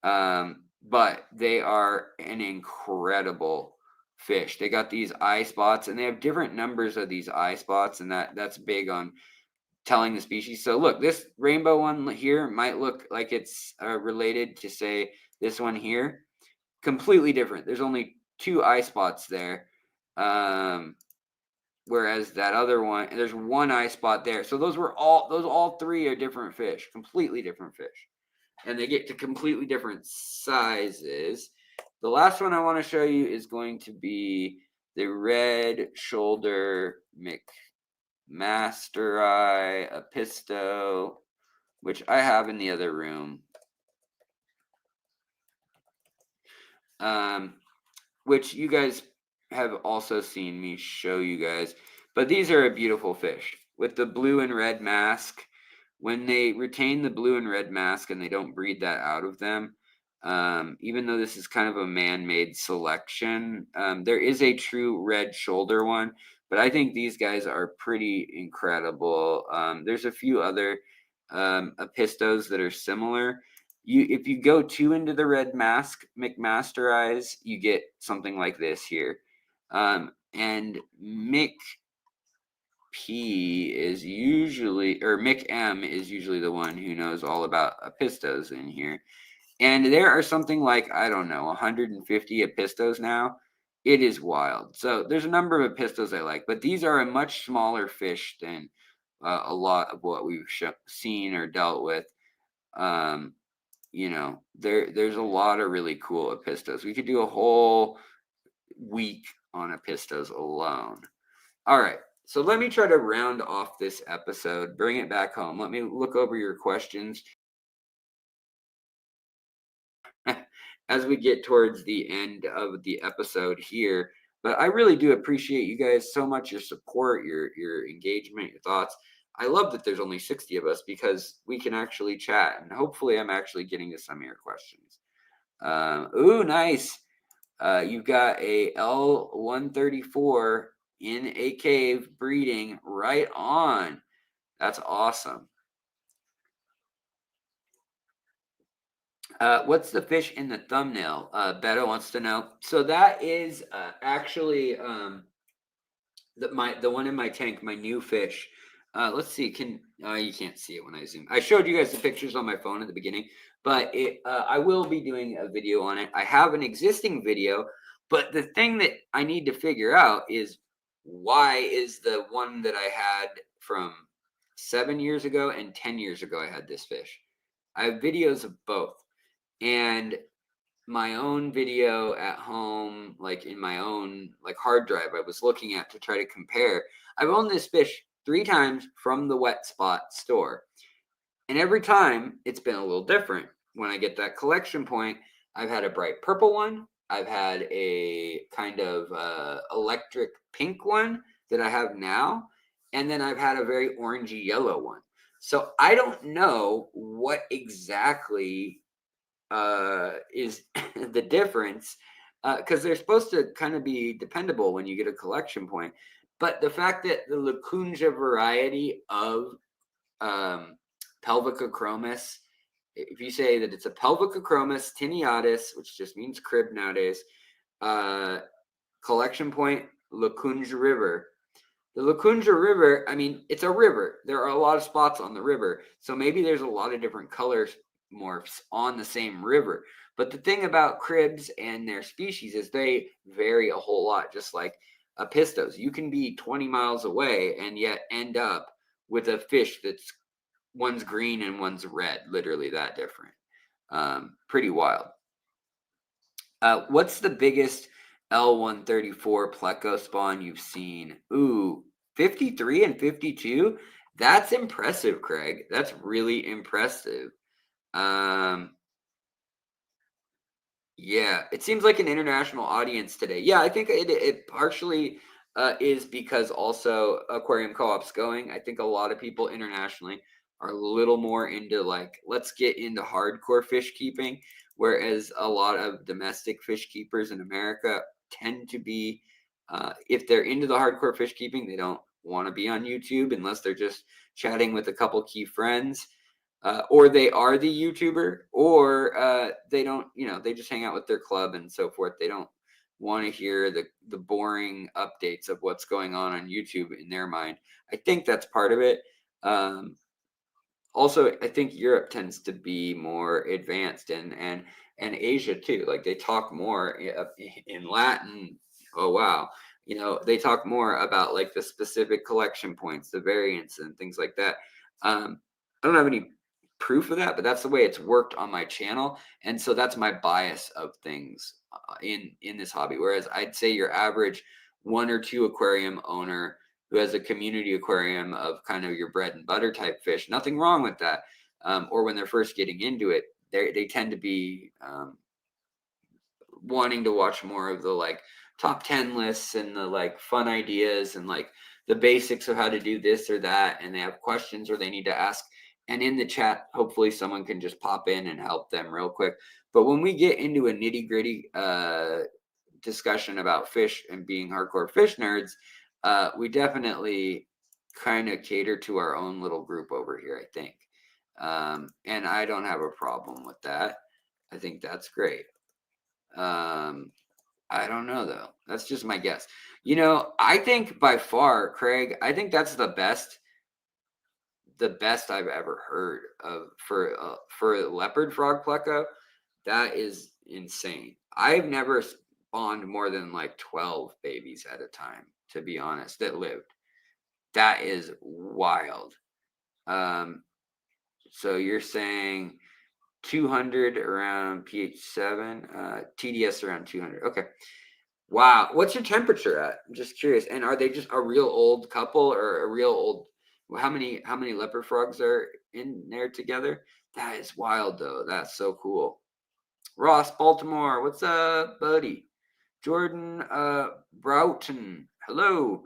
But they are an incredible fish. They got these eye spots, and they have different numbers of these eye spots, and that's big on telling the species. So look, this rainbow one here might look like it's related to, say, this one here. Completely different. There's only 2 eye spots there. Whereas that other one, there's 1 eye spot there. So those all 3 are different fish, completely different fish. And they get to completely different sizes. The last one I want to show you is going to be the red shoulder McMasteri Apisto, which I have in the other room. Which you guys have also seen me show you guys. But these are a beautiful fish with the blue and red mask. When they retain the blue and red mask and they don't breed that out of them, even though this is kind of a man-made selection, there is a true red shoulder one, but I think these guys are pretty incredible. There's a few other apistos that are similar. If you go too into the red mask McMasteris, you get something like this here. And Mick P is usually, or Mick M is usually the one who knows all about apistos in here. And there are something like, I don't know, 150 apistos now. It is wild. So there's a number of apistos I like, but these are a much smaller fish than a lot of what we've seen or dealt with. There's a lot of really cool apistos. We could do a whole week on apistos alone. All right. So let me try to round off this episode, bring it back home. Let me look over your questions as we get towards the end of the episode here. But I really do appreciate you guys so much, your support, your engagement, your thoughts. I love that there's only 60 of us because we can actually chat, and hopefully I'm actually getting to some of your questions. Ooh, nice. You've got a L134 in a cave breeding. Right on. That's awesome. What's the fish in the thumbnail? Beto wants to know. So that is actually the one in my tank, my new fish. Let's see. You can't see it when I zoom. I showed you guys the pictures on my phone at the beginning, but I will be doing a video on it. I have an existing video, but the thing that I need to figure out is why is the one that I had from 7 years ago and 10 years ago, I had this fish. I have videos of both. And my own video at home, like in my own hard drive, I was looking at to try to compare. I've owned this fish 3 times from the Wet Spot store. And every time it's been a little different. When I get that collection point, I've had a bright purple one. I've had a kind of electric pink one that I have now. And then I've had a very orangey yellow one. So I don't know what exactly is the difference, because they're supposed to kind of be dependable when you get a collection point. But the fact that the Lacunga variety of Pelvicochromis, if you say that it's a Pelvicochromis tinniatus, which just means crib nowadays, collection point Lacunga River. The Lacunga River, I mean, it's a river. There are a lot of spots on the river. So maybe there's a lot of different colors morphs on the same river. But the thing about cribs and their species is they vary a whole lot, just like apistos. You can be 20 miles away and yet end up with a fish that's one's green and one's red, literally that different. Pretty wild. What's the biggest L134 pleco spawn you've seen? Ooh, 53 and 52? That's impressive, Craig. That's really impressive. Yeah, it seems like an international audience today. Yeah, I think it partially is because also Aquarium Co-op's going. I think a lot of people internationally are a little more into let's get into hardcore fish keeping, whereas a lot of domestic fish keepers in America tend to be, if they're into the hardcore fish keeping, they don't want to be on YouTube unless they're just chatting with a couple key friends. Or they are the YouTuber, or they don't, they just hang out with their club and so forth. They don't want to hear the boring updates of what's going on YouTube in their mind. I think that's part of it. Also, I think Europe tends to be more advanced, and Asia too. Like they talk more in Latin. Oh wow, they talk more about like the specific collection points, the variants, and things like that. I don't have any proof of that, but that's the way it's worked on my channel, and so that's my bias of things in this hobby. Whereas I'd say your average 1 or 2 aquarium owner who has a community aquarium of kind of your bread and butter type fish, nothing wrong with that. Or when they're first getting into it, they tend to be wanting to watch more of the like top 10 lists and the like fun ideas and like the basics of how to do this or that, and they have questions or they need to ask, and in the chat hopefully someone can just pop in and help them real quick. But when we get into a nitty gritty discussion about fish and being hardcore fish nerds, we definitely kind of cater to our own little group over here, I think. And I don't have a problem with that. I think that's great. I don't know though. That's just my guess. I think by far, Craig, I think that's the best I've ever heard of for a leopard frog pleco. That is insane. I've never spawned more than like 12 babies at a time, to be honest, that lived. That is wild. So you're saying 200 around pH 7, TDS around 200. Okay. Wow. What's your temperature at? I'm just curious. And are they just a real old couple or a real old? How many leopard frogs are in there together? That is wild though. That's so cool. Ross Baltimore, what's up, buddy? Jordan Broughton, hello.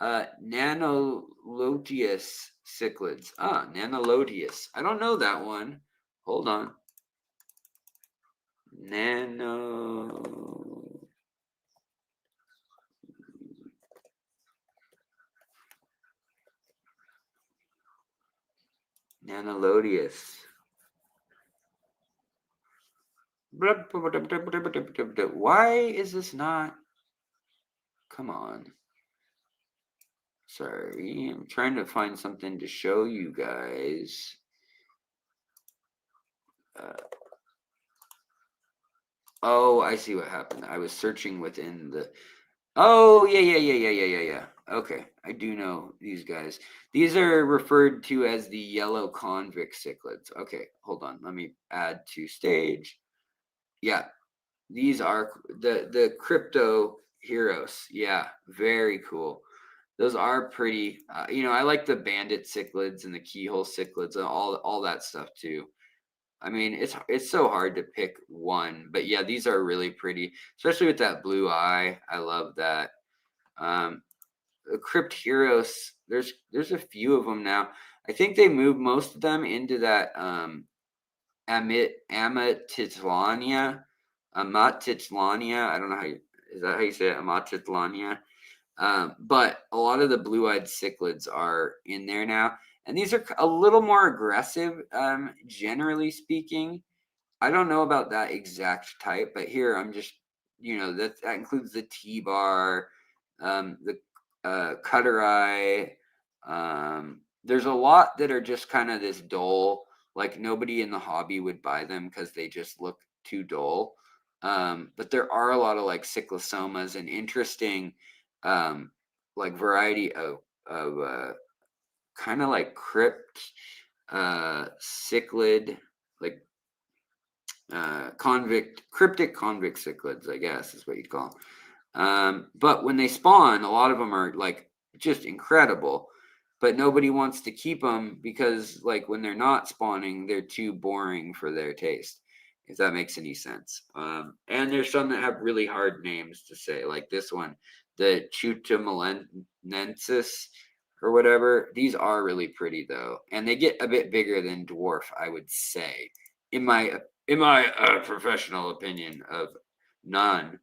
Nanolotius cichlids. Nanolotius. I don't know that one. Hold on. Nanolotius. Why is this not? Come on. Sorry, I'm trying to find something to show you guys. Oh, I see what happened. I was searching within the. Oh, yeah. Okay, I do know these guys. These are referred to as the yellow convict cichlids. Okay, hold on. Let me add to stage. Yeah, these are the crypto heroes. Yeah, very cool. Those are pretty. I like the bandit cichlids and the keyhole cichlids and all that stuff too. I mean, it's so hard to pick one, but yeah, these are really pretty, especially with that blue eye. I love that. The Crypt Heroes, there's a few of them now. I think they moved most of them into that Amatitlania. I don't know is that how you say it? Amatitlania. But a lot of the blue-eyed cichlids are in there now, and these are a little more aggressive, generally speaking. I don't know about that exact type, but here I'm just, that includes the T-bar, the cutter eye. There's a lot that are just kind of this dull, like nobody in the hobby would buy them because they just look too dull. But there are a lot of like cyclosomas and interesting, like variety of kind of like cichlid, like cryptic convict cichlids, I guess is what you'd call them. But when they spawn, a lot of them are like just incredible, but nobody wants to keep them because like when they're not spawning, they're too boring for their taste, if that makes any sense. And there's some that have really hard names to say, like this one, the Chutamelensis or whatever. These are really pretty though, and they get a bit bigger than dwarf, I would say, in my professional opinion of none.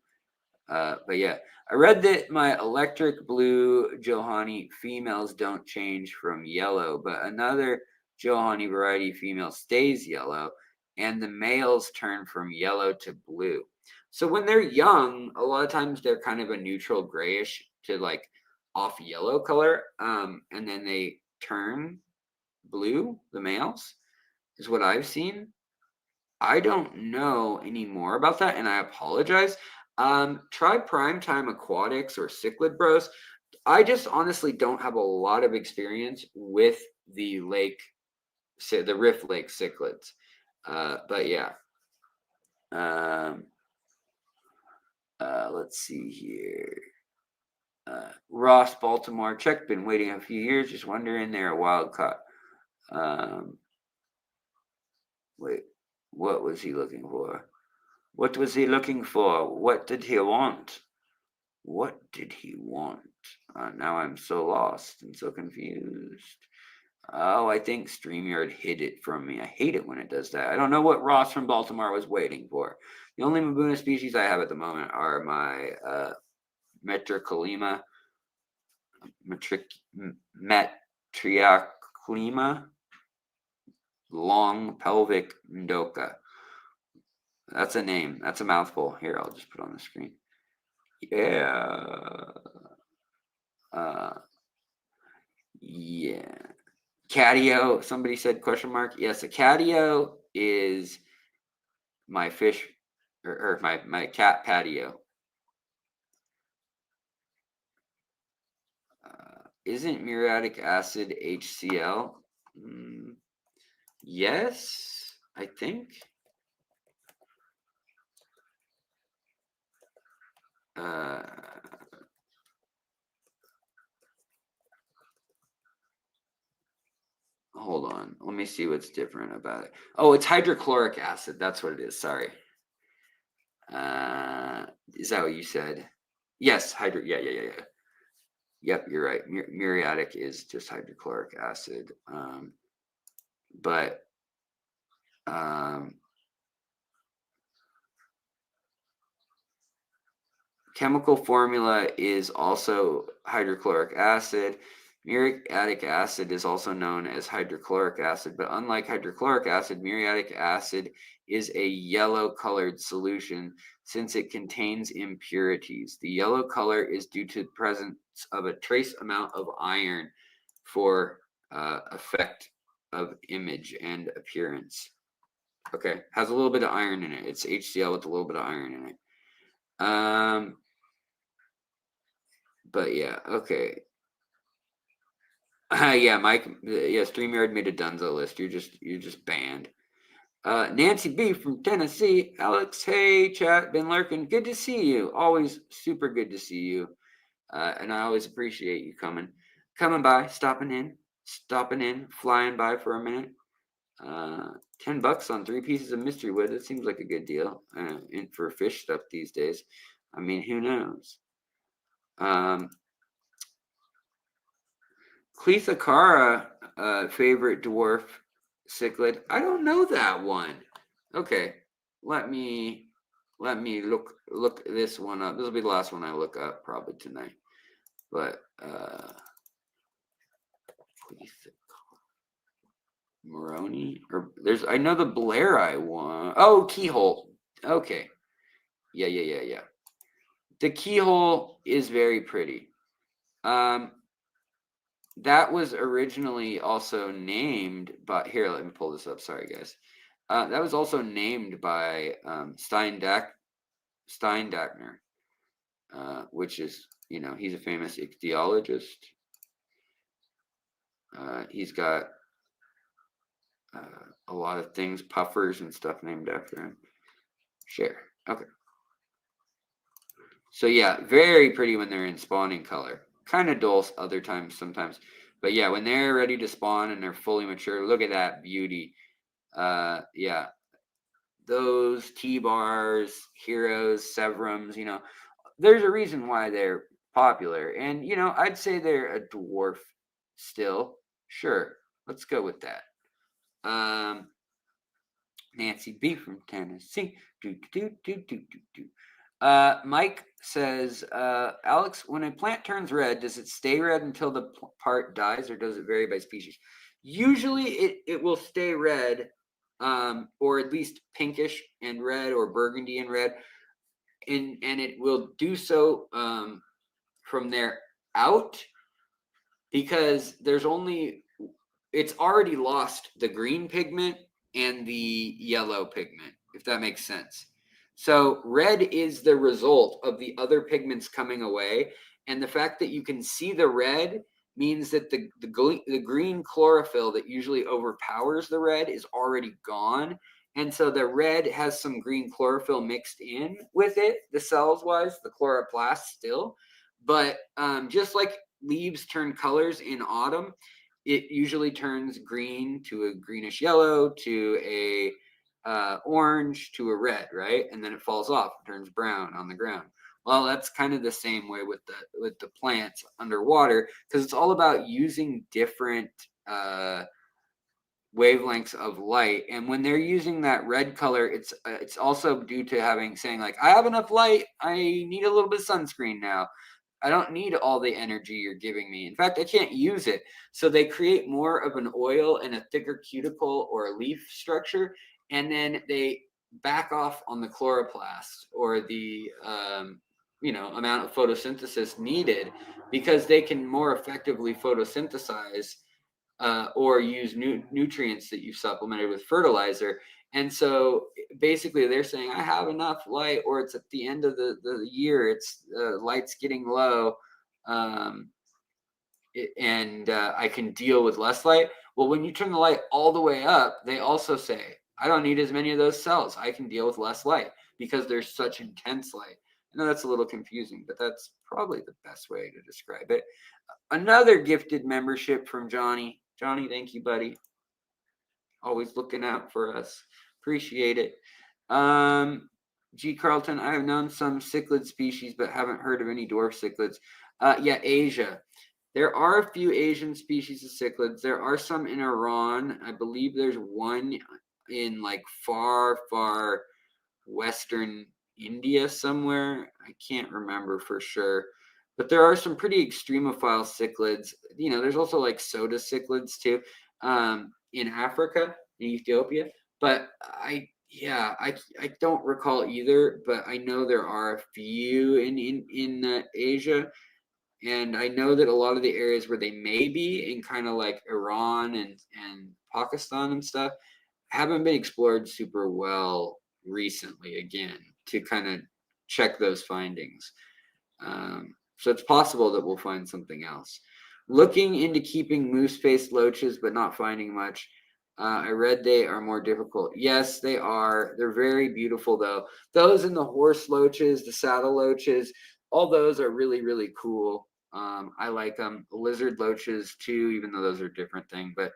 But yeah, I read that my electric blue Johanni females don't change from yellow, but another Johanni variety female stays yellow, and the males turn from yellow to blue. So when they're young, a lot of times they're kind of a neutral grayish to like off yellow color. And then they turn blue, the males, is what I've seen. I don't know any more about that, and I apologize. Try Primetime Aquatics or Cichlid Bros. I just honestly don't have a lot of experience with the Rift Lake cichlids. But yeah. Let's see here. Ross, Baltimore. Check, been waiting a few years, just wondering they're a wild caught. Wait, what was he looking for? What was he looking for? What did he want? What did he want? Now I'm so lost and so confused. Oh, I think StreamYard hid it from me. I hate it when it does that. I don't know what Ross from Baltimore was waiting for. The only Mbuna species I have at the moment are my Matrrial, long pelvic ndoka. That's a name. That's a mouthful. Here, I'll just put on the screen. Yeah. Yeah. Catio. Somebody said question mark. Yes, a catio is my fish or my cat patio. Isn't muriatic acid HCl? Yes, I think. Hold on. Let me see what's different about it. Oh, it's hydrochloric acid. That's what it is. Sorry. Is that what you said? Yes, Yeah. Yep, you're right. Muriatic is just hydrochloric acid. But chemical formula is also hydrochloric acid. Muriatic acid is also known as hydrochloric acid, but unlike hydrochloric acid, muriatic acid is a yellow colored solution since it contains impurities. The yellow color is due to the presence of a trace amount of iron for effect of image and appearance. Okay, has a little bit of iron in it. It's HCl with a little bit of iron in it. But yeah, okay. Yeah, Mike. Yeah, StreamYard made a Dunzo list. You're just banned. Nancy B from Tennessee. Alex, hey chat, been lurking. Good to see you. Always super good to see you. And I always appreciate you coming by, stopping in, flying by for a minute. $10 on 3 pieces of mystery wood. That seems like a good deal. For fish stuff these days. I mean, who knows? Clethakara, favorite dwarf cichlid. I don't know that one. Okay, let me look this one up. This will be the last one I look up probably tonight. But Moroni, or I know the Blairi one. Oh, keyhole. Okay. Yeah. The keyhole is very pretty. That was originally also named by, here, let me pull this up. Sorry, guys. That was also named by Steindachner, which is, he's a famous ichthyologist. He's got a lot of things, puffers and stuff named after him. Share. Okay. So yeah, very pretty when they're in spawning color. Kind of dull other times, sometimes. But yeah, when they're ready to spawn and they're fully mature, look at that beauty. Yeah. Those T-bars, heroes, Severums, there's a reason why they're popular. And, I'd say they're a dwarf still. Sure. Let's go with that. Nancy B from Tennessee. Mike says, Alex, when a plant turns red, does it stay red until the part dies, or does it vary by species? Usually it will stay red, or at least pinkish and red, or burgundy and red, and it will do so from there out, because it's already lost the green pigment and the yellow pigment, if that makes sense. So red is the result of the other pigments coming away, and the fact that you can see the red means that the green chlorophyll that usually overpowers the red is already gone. And so the red has some green chlorophyll mixed in with it, the cells wise, the chloroplast still. But just like leaves turn colors in autumn, it usually turns green to a greenish yellow to a orange to a red, right? And then it falls off, it turns brown on the ground. Well, that's kind of the same way with the plants underwater, because it's all about using different wavelengths of light. And when they're using that red color, it's also due to saying like, I have enough light, I need a little bit of sunscreen now. I don't need all the energy you're giving me. In fact, I can't use it. So they create more of an oil and a thicker cuticle or a leaf structure, and then they back off on the chloroplast or the amount of photosynthesis needed, because they can more effectively photosynthesize or use nutrients that you supplemented with fertilizer. And so basically they're saying, I have enough light, or it's at the end of the year, it's light's getting low, and I can deal with less light. Well, when you turn the light all the way up, they also say, I don't need as many of those cells. I can deal with less light because there's such intense light. I know that's a little confusing, but that's probably the best way to describe it. Another gifted membership from Johnny. Johnny, thank you, buddy. Always looking out for us. Appreciate it. G. Carlton, I have known some cichlid species, but haven't heard of any dwarf cichlids. Yeah, Asia. There are a few Asian species of cichlids. There are some in Iran. I believe there's one in like far, far western India somewhere. I can't remember for sure. But there are some pretty extremophile cichlids. There's also like soda cichlids too, in Africa, in Ethiopia. But I don't recall either. But I know there are a few in Asia, and I know that a lot of the areas where they may be in kind of like Iran and Pakistan and stuff haven't been explored super well recently. Again, to kind of check those findings. So it's possible that we'll find something else. Looking into keeping moose-faced loaches, but not finding much. I read they are more difficult. Yes, they are. They're very beautiful, though. Those and the horse loaches, the saddle loaches, all those are really, really cool. I like them. Lizard loaches, too, even though those are a different thing. But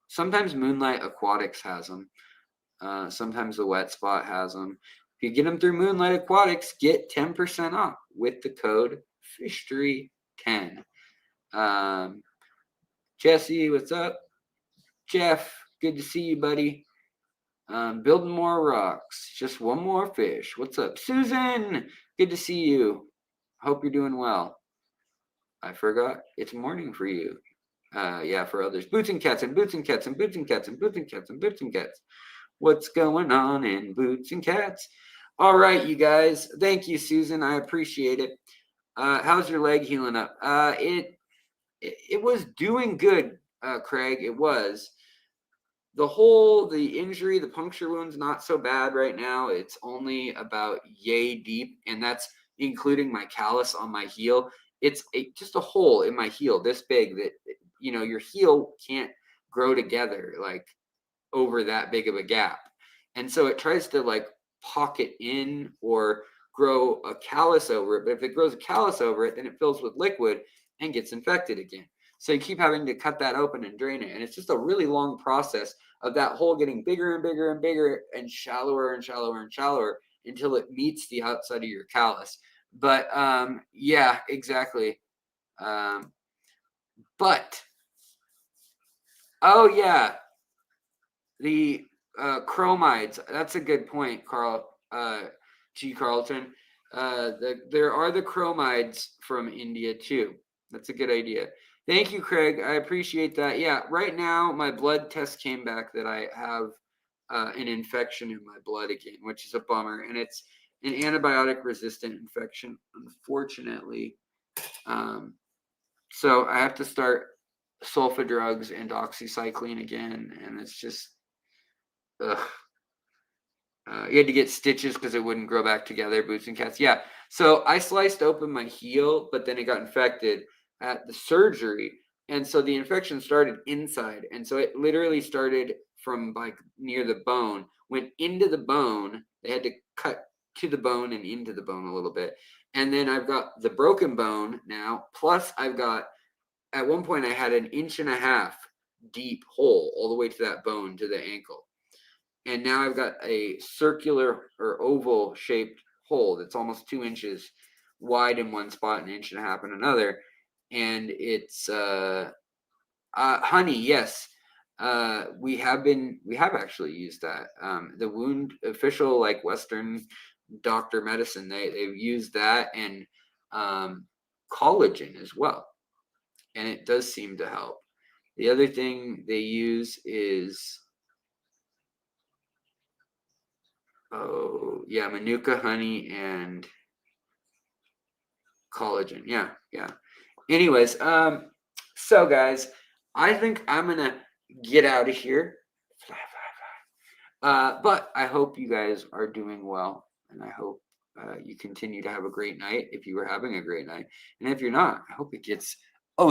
sometimes Moonlight Aquatics has them. Sometimes the Wet Spot has them. If you get them through Moonlight Aquatics, get 10% off with the code FISHTREE10. Jesse, what's up? Jeff, good to see you, buddy. Building more rocks. Just one more fish. What's up? Susan, good to see you. Hope you're doing well. I forgot. It's morning for you. Yeah, for others. Boots and cats and boots and cats and boots and cats and boots and cats and boots and cats. What's going on in boots and cats? All right, you guys. Thank you, Susan. I appreciate it. How's your leg healing up? It was doing good, Craig. It was. The injury, the puncture wound's not so bad right now. It's only about yay deep, and that's including my callus on my heel. It's just a hole in my heel this big that, your heel can't grow together like over that big of a gap. And so it tries to like pocket in or grow a callus over it. But if it grows a callus over it, then it fills with liquid and gets infected again. So you keep having to cut that open and drain it. And it's just a really long process of that hole getting bigger and bigger and bigger and shallower and shallower and shallower until it meets the outside of your callus. But yeah, exactly. But oh yeah, the chromides. That's a good point, Carl. G. Carlton. There are the chromides from India too. That's a good idea. Thank you, Craig. I appreciate that. Yeah, right now my blood test came back that I have an infection in my blood again, which is a bummer. And an antibiotic-resistant infection, unfortunately. So I have to start sulfa drugs and doxycycline again, and it's just, ugh. You had to get stitches because it wouldn't grow back together, boots and cats. Yeah. So I sliced open my heel, but then it got infected at the surgery. And so the infection started inside. And so it literally started from like near the bone, went into the bone. They had to cut to the bone and into the bone a little bit. And then I've got the broken bone now. Plus I've got, at one point I had an 1.5 inch deep hole all the way to that bone, to the ankle. And now I've got a circular or oval shaped hole that's almost 2 inches wide in one spot, 1.5 inches in another. And it's honey. Yes. We have actually used that. The wound official, like Western doctor medicine, they've used that and collagen as well. And it does seem to help. The other thing they use is, oh yeah, manuka honey and collagen. Yeah. Anyways, so guys, I think I'm gonna get out of here. But I hope you guys are doing well, and I hope you continue to have a great night if you were having a great night. And if you're not, I hope it gets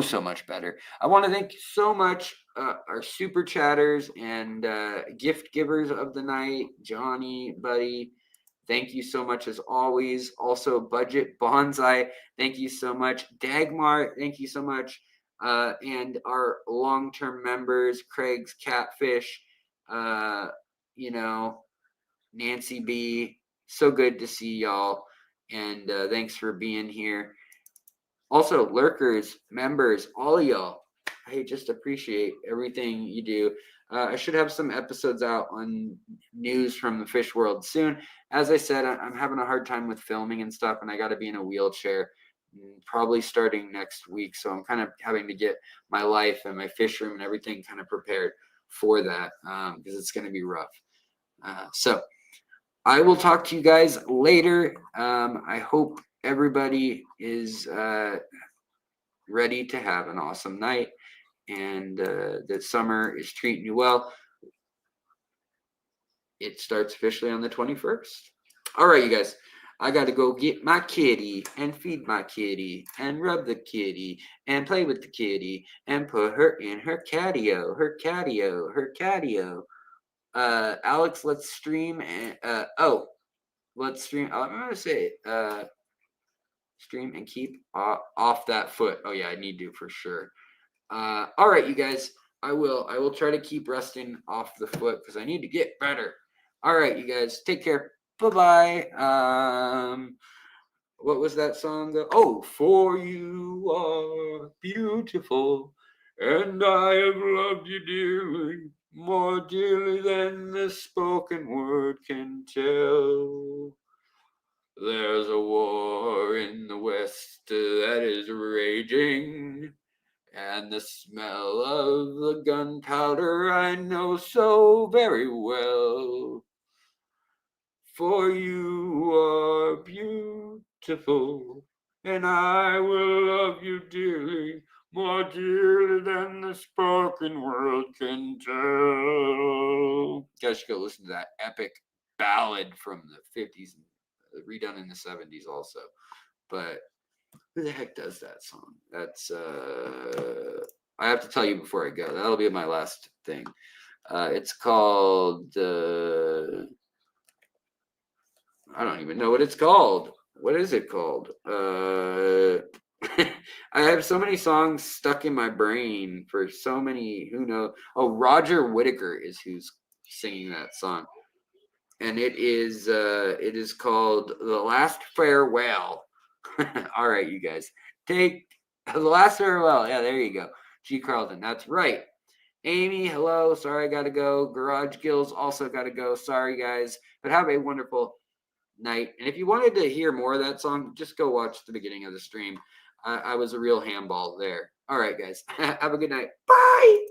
so much better. I want to thank so much our super chatters and gift givers of the night, Johnny, Buddy. Thank you so much as always. Also, Budget Bonsai, thank you so much. Dagmar, thank you so much. And our long-term members, Craig's Catfish, Nancy B. So good to see y'all. And thanks for being here. Also, lurkers, members, all of y'all, I just appreciate everything you do. I should have some episodes out on news from the fish world soon. As I said, I'm having a hard time with filming and stuff, and I got to be in a wheelchair probably starting next week. So I'm kind of having to get my life and my fish room and everything kind of prepared for that because it's going to be rough. So I will talk to you guys later. I hope everybody is ready to have an awesome night and that summer is treating you well. It starts officially on the 21st. All right, you guys. I got to go get my kitty and feed my kitty and rub the kitty and play with the kitty and put her in her catio. Alex, let's stream and let's stream. I'm gonna say stream and keep off that foot. Oh yeah, I need to for sure. All right, you guys. I will try to keep resting off the foot because I need to get better. All right, you guys. Take care. Bye bye. What was that song? Oh, for you are beautiful, and I have loved you dearly, more dearly than the spoken word can tell. There's a war in the West that is raging, and the smell of the gunpowder I know so very well. For you are beautiful, and I will love you dearly, more dearly than the spoken word can tell. You guys should go listen to that epic ballad from the 50s and redone in the 70s also. But who the heck does that song? That's I have to tell you before I go. That'll be my last thing. It's called I don't even know what it's called. What is it called? I have so many songs stuck in my brain for so many. Who knows? Oh, Roger Whittaker is who's singing that song, and it is called "The Last Farewell." All right, you guys, take The Last Farewell. Yeah, there you go. G. Carlton. That's right. Amy, hello. Sorry, I gotta go. Garage Gills also gotta go. Sorry, guys, but have a wonderful night. And if you wanted to hear more of that song, just go watch the beginning of the stream. I was a real handball there. All right, guys. Have a good night. Bye.